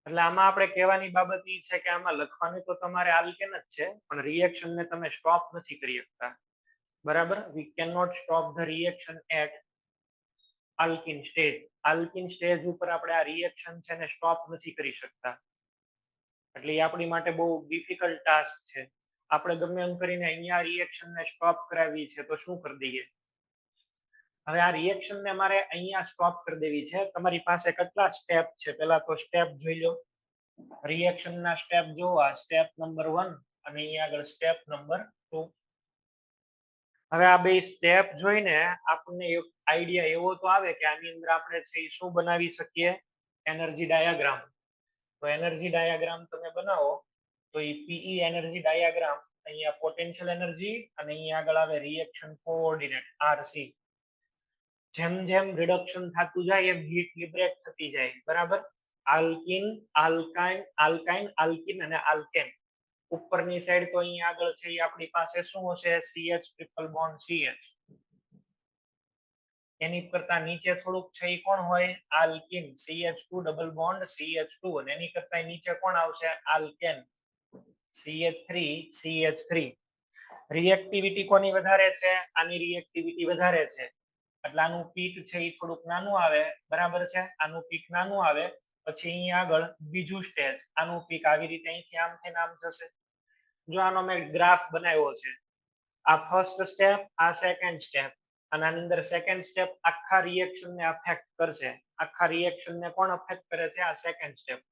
એટલે આમાં આપણે કહેવાની બાબત એ છે કે આમાં લખવાની તો તમારે આલ્કેન જ છે, પણ રિએક્શન ને તમે સ્ટોપ નથી કરી શકતા. બરાબર? We can not stop the reaction at alkene stage. Alkene stage ઉપર આપણે આ રિએક્શન છે ને સ્ટોપ નથી કરી શકતા. એટલે એ આપણી માટે બહુ ડિફિકલ્ટ ટાસ્ક છે. આપણે ગમે એમ કરીને અહીંયા રિએક્શન ને સ્ટોપ કરાવી છે તો શું કરી દઈએ? હવે આ રિએક્શન ને મારે અહીંયા સ્ટોપ કરી દેવી છે. તમારી પાસે કેટલા સ્ટેપ છે? પહેલા તો સ્ટેપ જોઈ લો. રિએક્શન ના સ્ટેપ જોવા, સ્ટેપ નંબર 1 અને અહીંયા આગળ સ્ટેપ નંબર 2. હવે આ બે સ્ટેપ જોઈને આપણને એક આઈડિયા એવો તો આવે કે આની અંદર આપણે છે શું બનાવી શકીએ? Energy diagram. તો એનર્જી ડાયાગ્રામ તમે બનાવો તો એ PE એનર્જી ડાયાગ્રામ, અહીંયા પોટેન્શિયલ એનર્જી અને અહીંયા આગળ આવે રિએક્શન કોઓર્ડિનેટ RC. જેમ જેમ રિડક્શન થતું જાય એમ હીટ લિબરેટ થતી જાય. બરાબર? આલ્કિન, આલ્કાઇન, આલ્કાઇન, આલ્કિન અને આલ્કેન. ઉપરની સાઈડ તો અહીંયા આગળ છે એ આપણી પાસે શું હશે? CH triple bond CH. એની કરતા નીચે થોડુંક છે એ કોણ હોય? Alkyne, CH2 double bond CH2. અને એની કરતા નીચે કોણ આવશે? Alkane, CH3CH3. રિએક્ટિવિટી કોની વધારે છે? આની રિએક્ટિવિટી વધારે છે, એટલે આનું પીક છે એ થોડુંક નાનું આવે. બરાબર છે? આનું પીક નાનું આવે. પછી અહીંયા આગળ બીજું સ્ટેજ, આનું પીક આવી રીતે અહીંથી આમ થઈને આમ જશે. જો આનો મેં ગ્રાફ બનાવ્યો છે. આ ફર્સ્ટ સ્ટેપ, આ સેકન્ડ સ્ટેપ, અને આની અંદર સેકન્ડ સ્ટેપ આખા રિએક્શન ને અફેક્ટ કરશે. આખા રિએક્શન ને કોણ અફેક્ટ કરે છે? આ સેકન્ડ સ્ટેપ.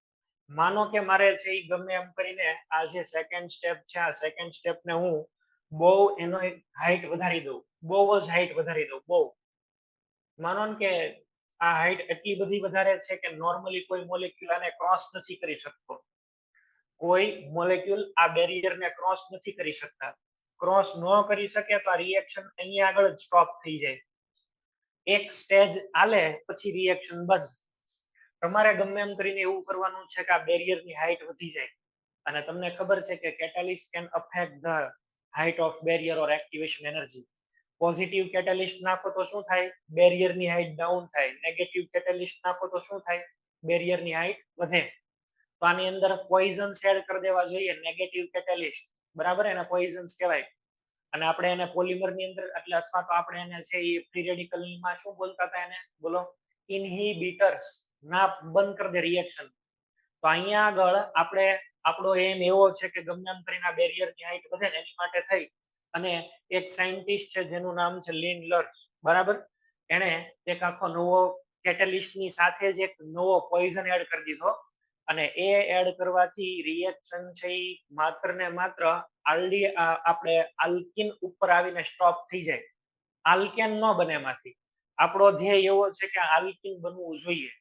માનો કે મારે છે એ ગમે એમ કરીને આ જે સેકન્ડ સ્ટેપ છે આ સેકન્ડ સ્ટેપ ને હું બહુ એનો એક હાઈટ વધારી દઉં, બહુ જ હાઈટ વધારી દઉં, બહુ માનો ને કે આ હાઈટ એટલી બધી વધારે છે કે નોર્મલી કોઈ મોલેક્યુલ આને ક્રોસ નથી કરી શકતો, કોઈ મોલેક્યુલ આ બેરિયર ને ક્રોસ નથી કરી શકતા. ક્રોસ ન કરી શકે તો આ રિએક્શન અહીંયા આગળ જ સ્ટોપ થઈ જાય. એક સ્ટેજ આલે પછી રિએક્શન બંધ. તમારે ગમે એમ કરીને એવું કરવાનું છે કે આ બેરિયરની હાઈટ વધી જાય. અને તમને ખબર છે કે catalyst can affect the height of barrier or activation energy. Positive catalyst નાખો તો શું થાય? બેરિયરની હાઈટ ડાઉન થાય. નેગેટિવ કેટાલિસ્ટ નાખો તો શું થાય? બેરિયરની હાઈટ વધે. તો આની અંદર પોઈઝન્સ એડ કરી દેવા જોઈએ, નેગેટિવ કેટાલિસ્ટ, બરાબર, એને પોઈઝન્સ કહેવાય. અને આપણે એને પોલિમરની અંદર એટલે અથવા તો આપણે એને છે એ ફ્રી રેડિકલમાં શું બોલતા હતા એને? બોલો. ઇન્હિબિટર્સ. ના બંધ કરી દે રિએક્શન. તો અહીંયા આગળ આપણે આપણો એમ એવો છે કે ગમે એમ કરીને આ બેરિયરની હાઈટ વધે ને એની માટે થઈ અને એક સાયન્ટિસ્ટ છે જેનું નામ છે લિન્ડલર્સ, બરાબર, એને એક આખો નવો કેટેલિસ્ટની સાથે જ એક નવો પોઈઝન એડ કરી દીધો. અને એ એડ કરવાથી રિએક્શન છે એ માત્ર ને માત્ર આપણે આલ્કિન ઉપર આવીને સ્ટોપ થઈ જાય. આલ્કેન ન બને એમાંથી. આપણો ધ્યેય એવો છે કે આલ્કિન બનવું જોઈએ.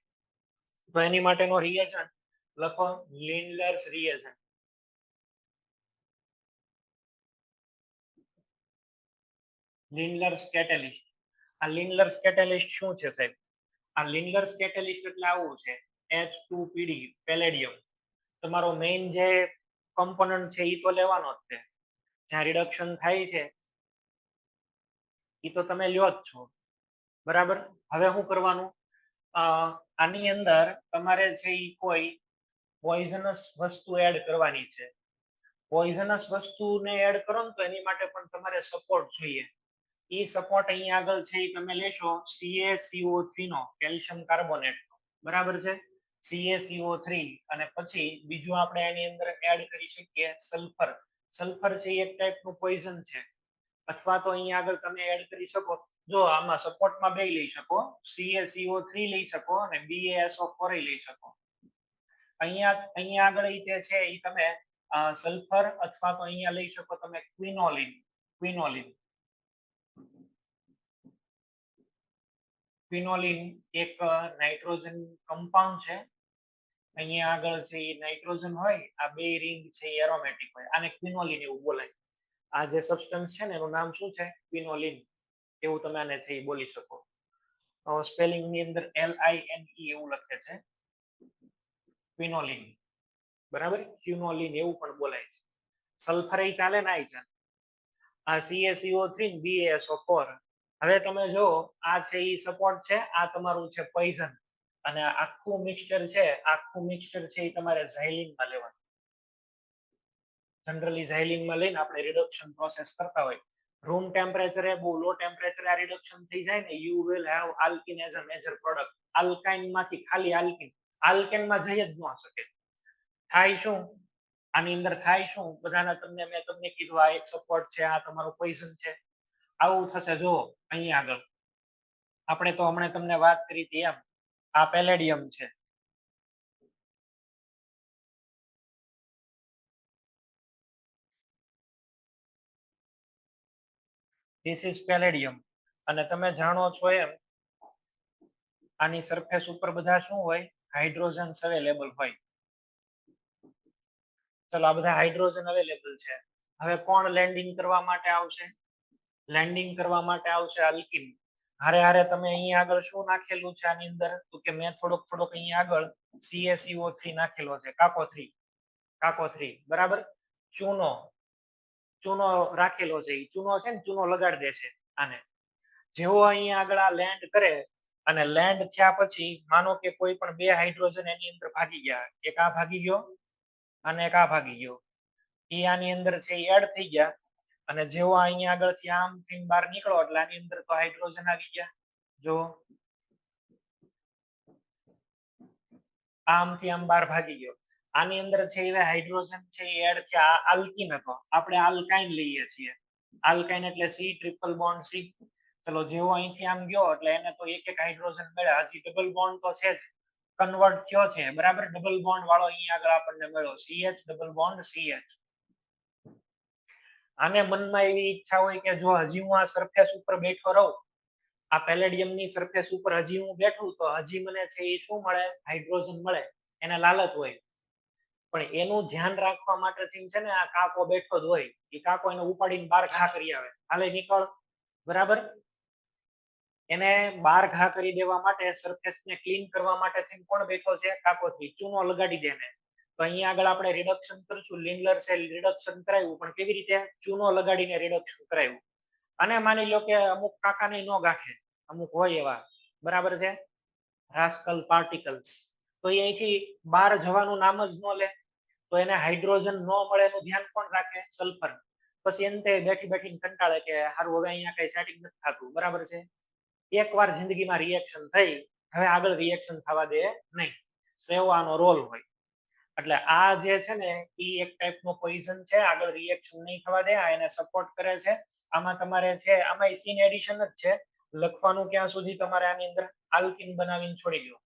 તો એની માટેનો રિએજન્ટ લખો લિન્ડલર્સ રિએજન્ટ. લિન્ડલર્સ કેટેલિસ્ટ. આ લિન્ડલર્સ કેટેલિસ્ટ શું છે સાહેબ? આ લિન્ડલર્સ કેટેલિસ્ટ એટલે આવું છે, H2PD પેલેડિયમ. તમારો મેઇન જે કમ્પોનન્ટ છે એ તો લેવાનો જ છે. જ્યાં રિડક્શન થાય છે એ તો તમે લ્યો જ છો, બરાબર. હવે શું કરવાનું? આની અંદર તમારે છે એ કોઈ પોઈઝનસ વસ્તુ એડ કરવાની છે. પોઈઝનસ વસ્તુને એડ કરો ને તો એની માટે પણ તમારે સપોર્ટ જોઈએ. એ સપોર્ટ અહીંયા આગળ છે એ તમે લેશો CaCO3 નો, કેલ્શિયમ કાર્બોનેટ, બરાબર છે, CaCO3. અને પછી બીજું આપણે એની અંદર એડ કરી શકીએ સલ્ફર. સલ્ફર છે એક ટાઈપનું પોઈઝન છે. અથવા તો અહીંયા આગળ તમે એડ કરી શકો, જો આમાં સપોર્ટમાં બે લઈ શકો, CaCO3 લઈ શકો અને BaSO4 લઈ શકો. અહીંયા આગળ જે છે એ તમે સલ્ફર અથવા તો અહીંયા લઈ શકો તમે ક્વિનોલિન. ક્વિનોલિન એક નાઇટ્રોજન કમ્પાઉન્ડ છે. અહીંયા આગળ છે એ નાઇટ્રોજન હોય, આ બે રિંગ છે એ એરોમેટિક હોય, આને ક્વિનોલિન એવું બોલાય. આ જે સબસ્ટન્સ છે ને એનું નામ શું છે? ક્વિનોલિન. એવું તમે આને છે એ બોલી શકો. સ્પેલિંગ ની અંદર LINE એવું લખે છે, ક્વિનોલિન, બરાબર. ક્વિનોલિન એવું પણ બોલાય છે. સલ્ફર એ ચાલે ને આઈ ચાલે. આ CaCO3 BaSO4. હવે તમે જો આ છે એ સપોર્ટ છે, આ તમારું છે પોઈઝન. અને આખું મિક્સચર છે, આખું મિક્સચર છે એ તમારે ઝાઇલિનમાં લેવાનું. જનરલી ઝાઇલિનમાં લઈને આપણે રિડક્શન પ્રોસેસ કરતા હોય. રૂમ ટેમ્પરેચરે, બહુ લો ટેમ્પરેચરે આ રિડક્શન થઈ જાય ને, you will have alkene as a major product. Alkyne માંથી ખાલી આલ્કિન. આલ્કેનમાં જઈ જ ન શકે. થાય શું આની અંદર? થાય શું? બધાના મેં તમને કીધું આ એક સપોર્ટ છે, આ તમારું પોઈઝન છે. આવું થશે. જો અહીંયા આગળ આપણે તો હમણાં તમને વાત કરી હતી એમ, આ પેલેડિયમ છે, ધીસ ઇઝ પેલેડિયમ. અને તમે જાણો છો એમ આની સરફેસ ઉપર બધા શું હોય? હાઇડ્રોજન્સ અવેલેબલ હોય. ચલો આ બધા હાઇડ્રોજન અવેલેબલ છે. હવે કોણ લેન્ડિંગ કરવા માટે આવશે? લેન્ડિંગ કરવા માટે આવશે આલ્કિન. હારે હારે તમે અહીંયા આગળ શું નાખેલું છે આની અંદર? તો કે મેં થોડોક અહીંયા આગળ CaCO3 નાખેલો છે, કાકો 3, બરાબર. ચૂનો રાખેલો છે. એ ચૂનો છે ને, ચૂનો લગાડી દે છે આને. જેવો અહીંયા આગળ આ લેન્ડ કરે અને લેન્ડ થયા પછી માનો કે કોઈ પણ બે હાઇડ્રોજન એની અંદર ભાગી ગયા, એક આ ભાગી ગયો અને એક આ ભાગી ગયો, એ આની અંદર છે એડ થઈ ગયા. અને જેવો અહીંયા આગળથી આમ થી બહાર નીકળો એટલે આની અંદર તો હાઇડ્રોજન આવી ગયા. જો આમથી આમ બહાર ભાગી ગયો. આની અંદર છે એ હાઇડ્રોજન છે એ એડ થયા. આલ્કિન હતો, આપણે આલ્કાઇન લઈએ છીએ. આલ્કાઇન એટલે C ટ્રિપલ બોન્ડ C. ચલો જેવો અહીંથી આમ ગયો એટલે એને તો એક હાઇડ્રોજન મળ્યા. હજી ડબલ બોન્ડ તો છે જ, કન્વર્ટ થયો છે બરાબર, ડબલ બોન્ડ વાળો અહીંયા આગળ આપણને મળ્યો CH ડબલ બોન્ડ CH. આને મનમાં એવી ઈચ્છા હોય કે જો હજી હું આ સરફેસ ઉપર બેઠો રહું, આ પેલેડિયમ ની સરફેસ ઉપર હજી હું બેઠું તો હજી મને છે એ શું મળે, હાઇડ્રોજન મળે, એને લાલચ હોય. પણ એનું ધ્યાન રાખવા માટે છે ને આ કાકો બેઠો જ હોય, એ કાકો એને ઉપાડીને બહાર ઘા કરી આવે, હાલે નીકળ બરાબર. એને બહાર ઘા કરી દેવા માટે, સરફેસ ને ક્લીન કરવા માટે કોણ બેઠો છે, કાકો થી ચૂનો લગાડી દે ને. તો અહીંયા આગળ આપણે રિડક્શન કરશું, લિન્ડલર સેલ રિડક્શન કરાવ્યું, પણ કેવી રીતે, ચૂનો લગાડીને રિડક્શન કરાવ્યું. અને માની લો કે અમુક કાકાને નો ગાંઠે, અમુક હોય એવા બરાબર છે રાસ્કલ પાર્ટિકલ્સ, તો એ અહીંથી બહાર જવાનું નામ જ ન લે, તો એને હાઇડ્રોજન ન મળે એનું ધ્યાન કોણ રાખે, સલ્ફર. પછી અંતે બેઠી બેઠીને કંટાળે કે હારું હવે અહીંયા કઈ સેટિંગ નથી થતું બરાબર છે. એકવાર જિંદગીમાં રિએક્શન થઈ, હવે આગળ રિએક્શન થવા દે નહીં, તો એવો આનો રોલ હોય. એટલે આ જે છે ને એ એક ટાઈપનો પોઈઝન છે, આગળ રિએક્શન નહીં થવા દે, આ એને સપોર્ટ કરે છે. આમાં તમારે છે, આમાં સીન એડિશન જ છે, લખવાનું ક્યાં સુધી તમારે આની અંદર આલ્કિન બનાવીને છોડી દો.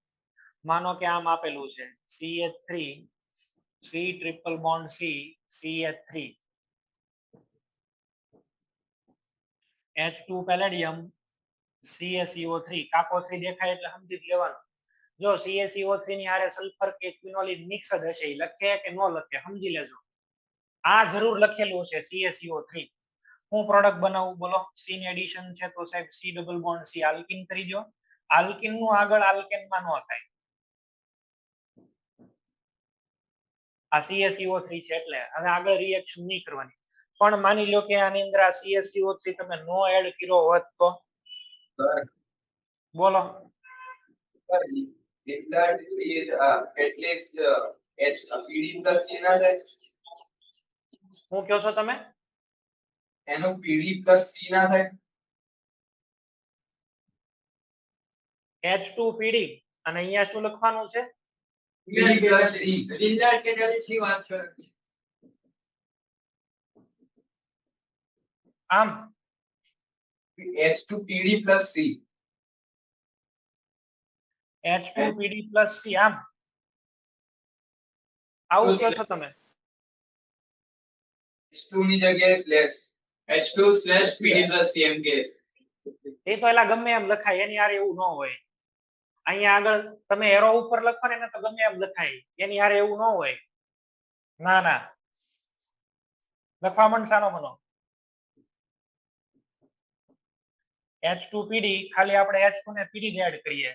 માનો કે આમ આપેલું છે CH3 C triple bond C CH3 H2 palladium CaCO3, કાકો 3 દેખાય એટલે સમજી લેવાનું. જો CaCO3 ની હારે સલ્ફર કે ક્વિનોલિન મિક્સ જ હશે, લખે કે ન લખે સમજી લેજો. આ જરૂર લખેલું છે CaCO3. હું પ્રોડક્ટ બનાવું બોલો, સીન એડિશન છે તો સાહેબ C double bond C alkyne કરી દો. આલ્કિન નું આગળ આલ્કેનમાં ન થાય, આ CaCO3 છે એટલે હવે આગળ રિએક્શન નહીં કરવાની. પણ માની લો કે આની અંદર આ CaCO3 તમે નો એડ કર્યો હોત તો બોલો, શું કહો છો તમે, એનો PD પ્લસ C ના થાય, H2PD અને અહીંયા શું લખવાનું છે, PD પ્લસ C. રિઝલ્ટ કેટલી વાત છે, આમ H2PD plus C, H2PD plus C આમ આવું કહો છો તમે, H2 ની જગ્યાએ slash H2 slash PD plus C એમ કે. એ તો એલા ગમે એમ લખાય, એની હારે એવું ન હોય. અહીંયા આગળ તમે એરો ઉપર લખો ને તો ગમે એમ લખાય, એની હારે એવું ન હોય. ના ના, લખવા માંડ સાનો મનો. H2PD ખાલી આપણે H2 ને PD એડ કરીએ.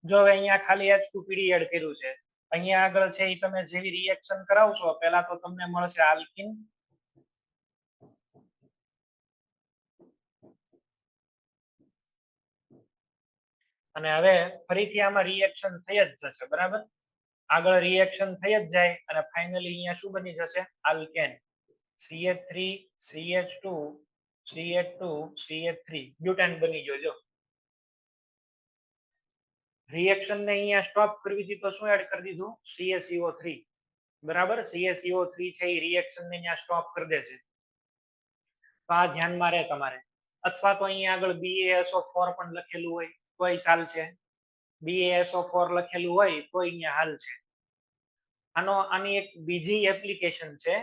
જો હવે અહીંયા ખાલી H2PD એડ કર્યું છે, અહીંયા આગળ છે એ તમે જેવી રિએક્શન કરાવશો, પહેલા તો તમને મળશે આલ્કિન, અને હવે ફરીથી આમાં રિએક્શન થઈ જ જશે બરાબર. આગળ રિએક્શન થઈ જ જાય અને ફાઇનલી અહીંયા શું બની જશે, alkane CH3 CH2 CH2 CH3 butane બની ગયો. જો રિએક્શન ને અહીંયા સ્ટોપ કરવી હતી તો શું એડ કરી દીધું, CaCO3 બરાબર. CaCO3 છે એ રિએક્શન ને અહીંયા સ્ટોપ કરી દે છે, તો આ ધ્યાનમાં રહે તમારે. અથવા તો અહીંયા આગળ BaSO4 પણ લખેલું હોય તોય ચાલશે, BaSO4 લખેલું હોય તો અહીંયા હાલ છે. આની એક બીજી એપ્લિકેશન છે,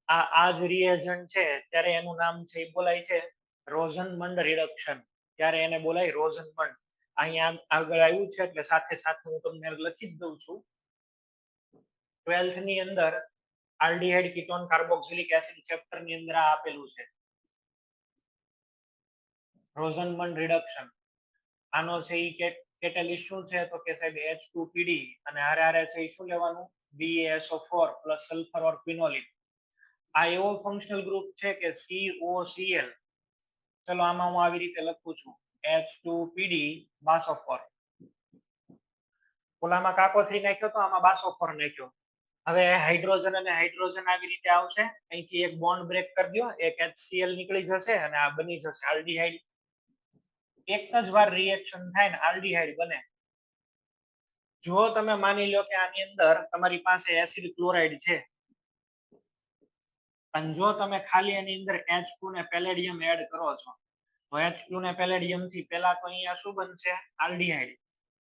આ જ રિએજન્ટ છે ત્યારે એનું નામ છે એ બોલાય છે રોઝનમંડ રિડક્શન, ત્યારે એને બોલાય રોઝનમંડ. અહીંયા આગળ આવ્યું છે એટલે સાથે સાથે હું તમને લખી જ દઉં છું. 12th ની અંદર aldehyde ketone carboxylic acid chapter ની અંદર આ આપેલું છે રોઝનમંડ રિડક્શન. આનો છે ઈ કેટેલિસ્ટ શું છે તો કે સાહેબ H2PD અને હારે હારે છે ઈ શું લેવાનું, BaSO4 પ્લસ સલ્ફર ઓર ક્વિનોલિન. આ એવો ફંક્શનલ ગ્રુપ છે કે COCl. ચલો આમાં હું આવી રીતે લખું છું H2PD બાસોફોર. ઓલામાં કાકો 3 નાખ્યો તો આમાં બાસોફોર નાખ્યો. હવે હાઇડ્રોજન અને હાઇડ્રોજન આવી રીતે આવશે, અહીંથી એક બોન્ડ બ્રેક કરી દો, એક HCl નીકળી જશે અને આ બની જશે આલ્ડીહાઇડ. એક જ વાર રિએક્શન થાય ને આલ્ડીહાઇડ બને. જો તમે માની લો કે આની અંદર તમારી પાસે એસિડ ક્લોરાઇડ છે અને જો તમે ખાલી એની અંદર H2 ને પેલેડિયમ એડ કરો છો તો H2 ને પેલેડિયમ થી પહેલા તો અહીંયા શું બનશે, આલ્ડીહાઇડ.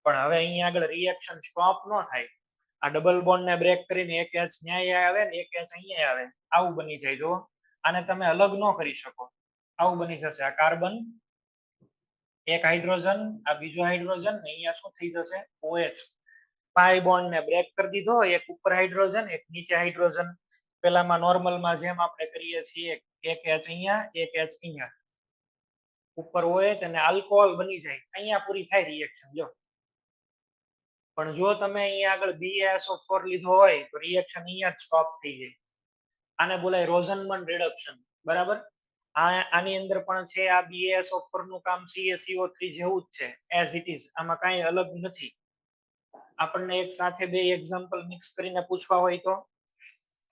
પણ હવે અહીંયા આગળ રિએક્શન સ્ટોપ ન થાય. આ ડબલ બોન્ડ ને બ્રેક કરીને એક એચ ન્યાય આવે ને એક એચ અહીંયા આવે, આવું બની જાય. જો આને તમે અલગ ન કરી શકો, આવું બની જશે. આ કાર્બન એક હાઇડ્રોજન, આ બીજો હાઇડ્રોજન ને અહીંયા શું થઈ જશે OH. પાઈ બોન્ડ ને બ્રેક કરી દીધો, એક ઉપર હાઇડ્રોજન એક નીચે હાઇડ્રોજન. પેલામાં નોર્મલમાં જેમ આપણે કરીએ છીએ, એક એચ અહીંયા એક એચ અહીંયા, ઉપર OH અને આલ્કોહોલ બની જાય. અહીંયા પૂરી થાય રિએક્શન. જો પણ જો તમે અહીંયા આગળ BaSO4 લીધો હોય તો રિએક્શન અહીંયા જ સ્ટોપ થઈ જાય. આને બોલાય રોઝનમન રિડક્શન. બરાબર. આની અંદર પણ છે આ BaSO4 નું કામ CaCO3 જેવું જ છે, એઝ ઇટ ઇઝ. આમાં કાંઈ અલગ નથી. આપણને એક સાથે બે એક્ઝામ્પલ મિક્સ કરીને પૂછવા હોય તો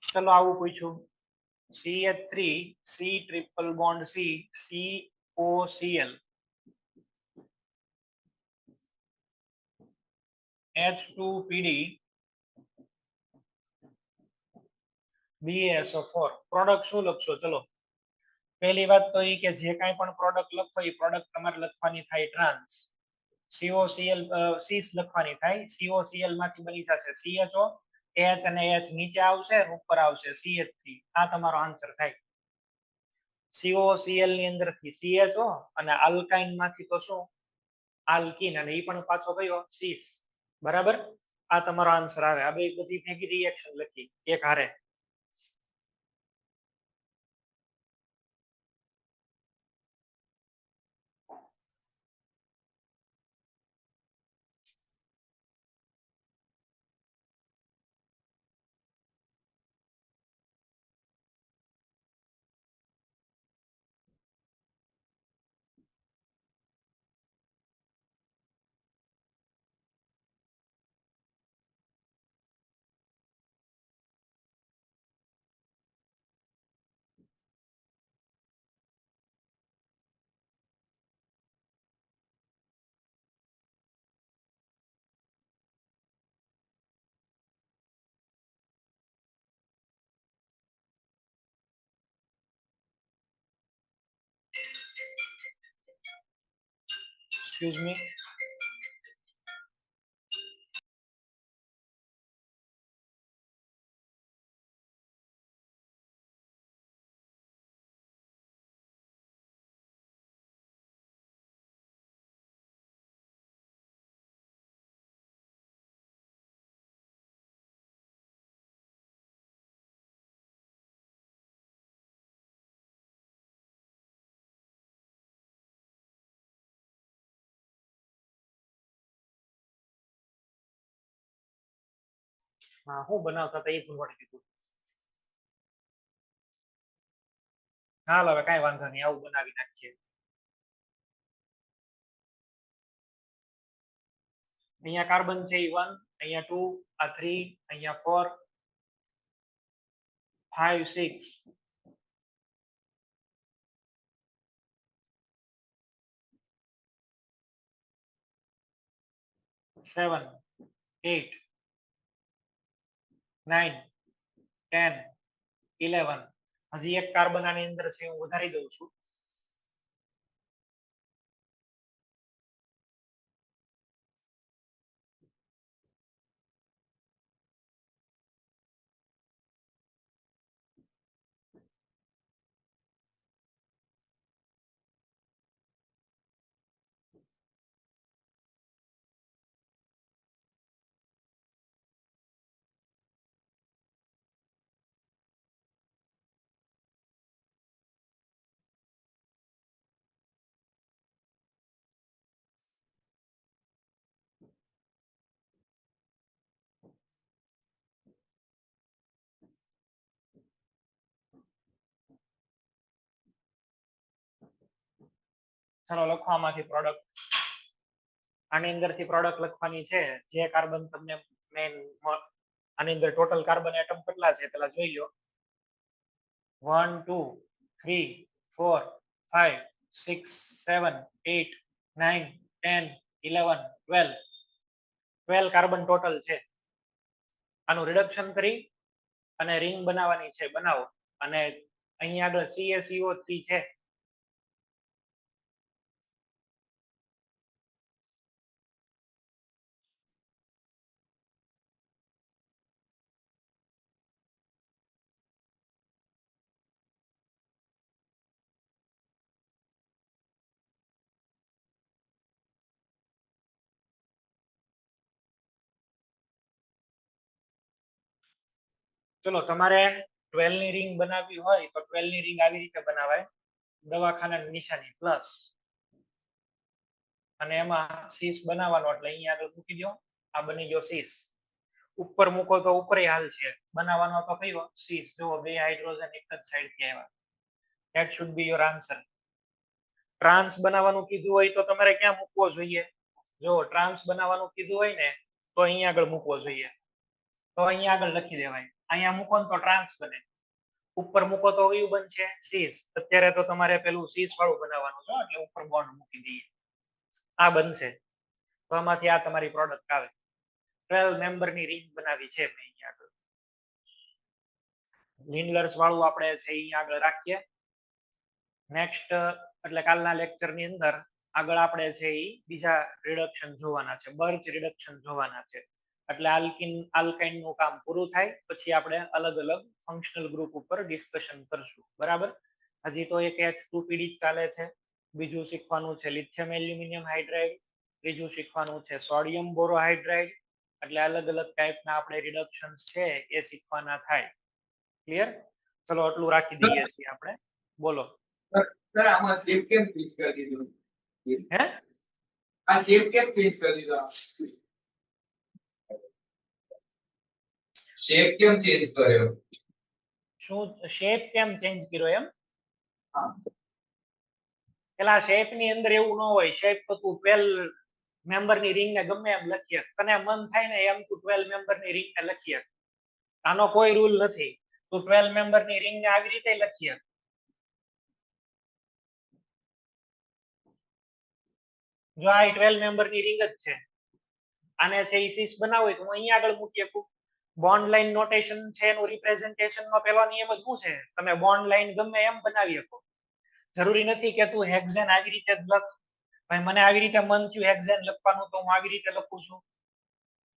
ચલો આવું પૂછ્યું, CH3 C triple bond C COCl H2PD BaSO4. Product શું લખશો? ચલો પહેલી વાત તો એ કે જે કાંઈ પણ પ્રોડક્ટ લખો એ પ્રોડક્ટ તમારે લખવાની થાય ટ્રાન્સ. COCl C લખવાની થાય. COCl માંથી બની જશે CHO, H અને H નીચે આવશે, ઉપર આવશે CH3. આ તમારો આન્સર થાય. COCl ની અંદરથી CHO અને આલ્કાઇન માંથી તો શું આલ્કીન, અને એ પણ પાછો કયો સીસ. બરાબર. આ તમારો આન્સર આવે. આ બે બધી ભેગી રિએક્શન લખી એક હારે. Excuse me. હા, હું બનાવતા હતા એ ભૂલવાડી દીધું. હાલ હવે કાંઈ વાંધો નહીં, આવું બનાવી નાખીએ. અહીંયા કાર્બન છે એ 1, અહીંયા 2, આ 3, અહીંયા 4, 5, 6, 7, 8, 9, 10, 11. હજી એક કાર્બન આની અંદર છે, હું વધારી દઉં છું. ચાલો લખો આમાંથી પ્રોડક્ટ. આની અંદરથી પ્રોડક્ટ લખવાની છે. જે કાર્બન તમને મેઇન, આની અંદર ટોટલ કાર્બન એટમ કેટલા છે પેલા જોઈ લો. 1 2 3 4 5 6 7 8 9 10 11 12. 12 કાર્બન ટોટલ છે. આનું રિડક્શન કરી અને રિંગ બનાવવાની છે, બનાવો. અને અહીંયા આગળ CaCO3 છે. ચલો તમારે 12 ની રિંગ બનાવવી હોય તો 12 ની રિંગ આવી રીતે બનાવાય દવાખાનાની નિશાની પ્લસ અને એમાં શીશ બનાવવાનો એટલે અહીંયા આગળ મૂકી દો આ બની ગયો શીશ ઉપર મૂકો તો ઉપર હાલ છે બનાવવાનો તો કયો શીશ જો બે હાઇડ્રોજન એક જ સાઈડ થી આવ્યા that should be your answer trans બનાવવાનું કીધું હોય તો તમારે ક્યાં મૂકવો જોઈએ જો ટ્રાન્સ બનાવવાનું કીધું હોય ને તો અહીંયા આગળ મૂકવો જોઈએ તો અહીંયા આગળ લખી દેવાય અહીંયા મૂકો તો ટ્રાન્સ બને ઉપર મૂકો તો કયું બનશે શીશ અત્યારે તો તમારે પેલું શીશ વાળું બનાવવાનું છે એટલે ઉપર બોન્ડ મૂકી દઈએ આ બનશે તો આમાંથી આ તમારી પ્રોડક્ટ આવે 12 મેમ્બરની રિંગ બનાવી છે મેં અહીંયા આગળ લીનલર્સ વાળું આપણે છે અહીંયા આગળ રાખીએ નેક્સ્ટ એટલે કાલના લેક્ચરની અંદર આગળ આપણે છે એ બીજા રિડક્શન જોવાના છે બર્ચ રિડક્શન જોવાના છે એટલે આલ્કાઇન નું કામ પૂરું થાય પછી આપણે અલગ અલગ ફંક્શનલ ગ્રુપ ઉપર ડિસ્કશન કરશું બરાબર હજી તો એક H2PD ચાલે છે બીજું શીખવાનું છે લિથિયમ એલ્યુમિનિયમ હાઇડ્રાઇડ ત્રીજું શીખવાનું છે સોડિયમ બોરોહાઇડ્રાઇડ એટલે અલગ અલગ ટાઈપના આપણે રિડક્શન્સ છે એ શીખવાના થાય ક્લિયર ચલો આટલું રાખી દઈએ છીએ આપણે બોલો સર આમાં શેપ કેમ ચેન્જ કરી દીધું હે આ શેપ કેમ ચેન્જ કરી દીધો શેપ કેમ ચેન્જ કર્યો શું શેપ કેમ ચેન્જ કર્યો એમ હા પેલા શેપ ની અંદર એવું ન હોય શેપ તો તું 12 મેમ્બર ની રિંગ ને ગમે એમ લખીએ તને મન થાય ને એમ તું 12 મેમ્બર ની રિંગ ને લખીએ આનો કોઈ રૂલ નથી તું 12 મેમ્બર ની રિંગ ને આવી રીતે લખીએ જો આ 12 મેમ્બર ની રિંગ જ છે આને છે ઈસીસ બનાવવું હોય તો હું અહીંયા આગળ મૂકી શકું બોન્ડ લાઈન નોટેશન છે એનું રિપ્રેઝન્ટેશન નો પેલો નિયમ જ શું છે તમે બોન્ડ લાઈન ગમે એમ બનાવી શકો જરૂરી નથી કે તું હેક્ઝેન આવી રીતે જ લખ ભાઈ મને આવી રીતે મન થયું હેક્ઝેન લખવાનું તો હું આવી રીતે લખું છું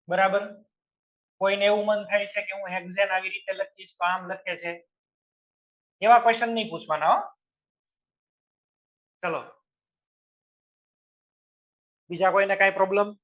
બરાબર કોઈને એવું મન થાય છે કે હું હેક્ઝેન આવી રીતે લખીશ તો આમ લખે છે એવા ક્વેશ્ચન નહીં પૂછવાના હો ચલો બીજા કોઈને કઈ પ્રોબ્લેમ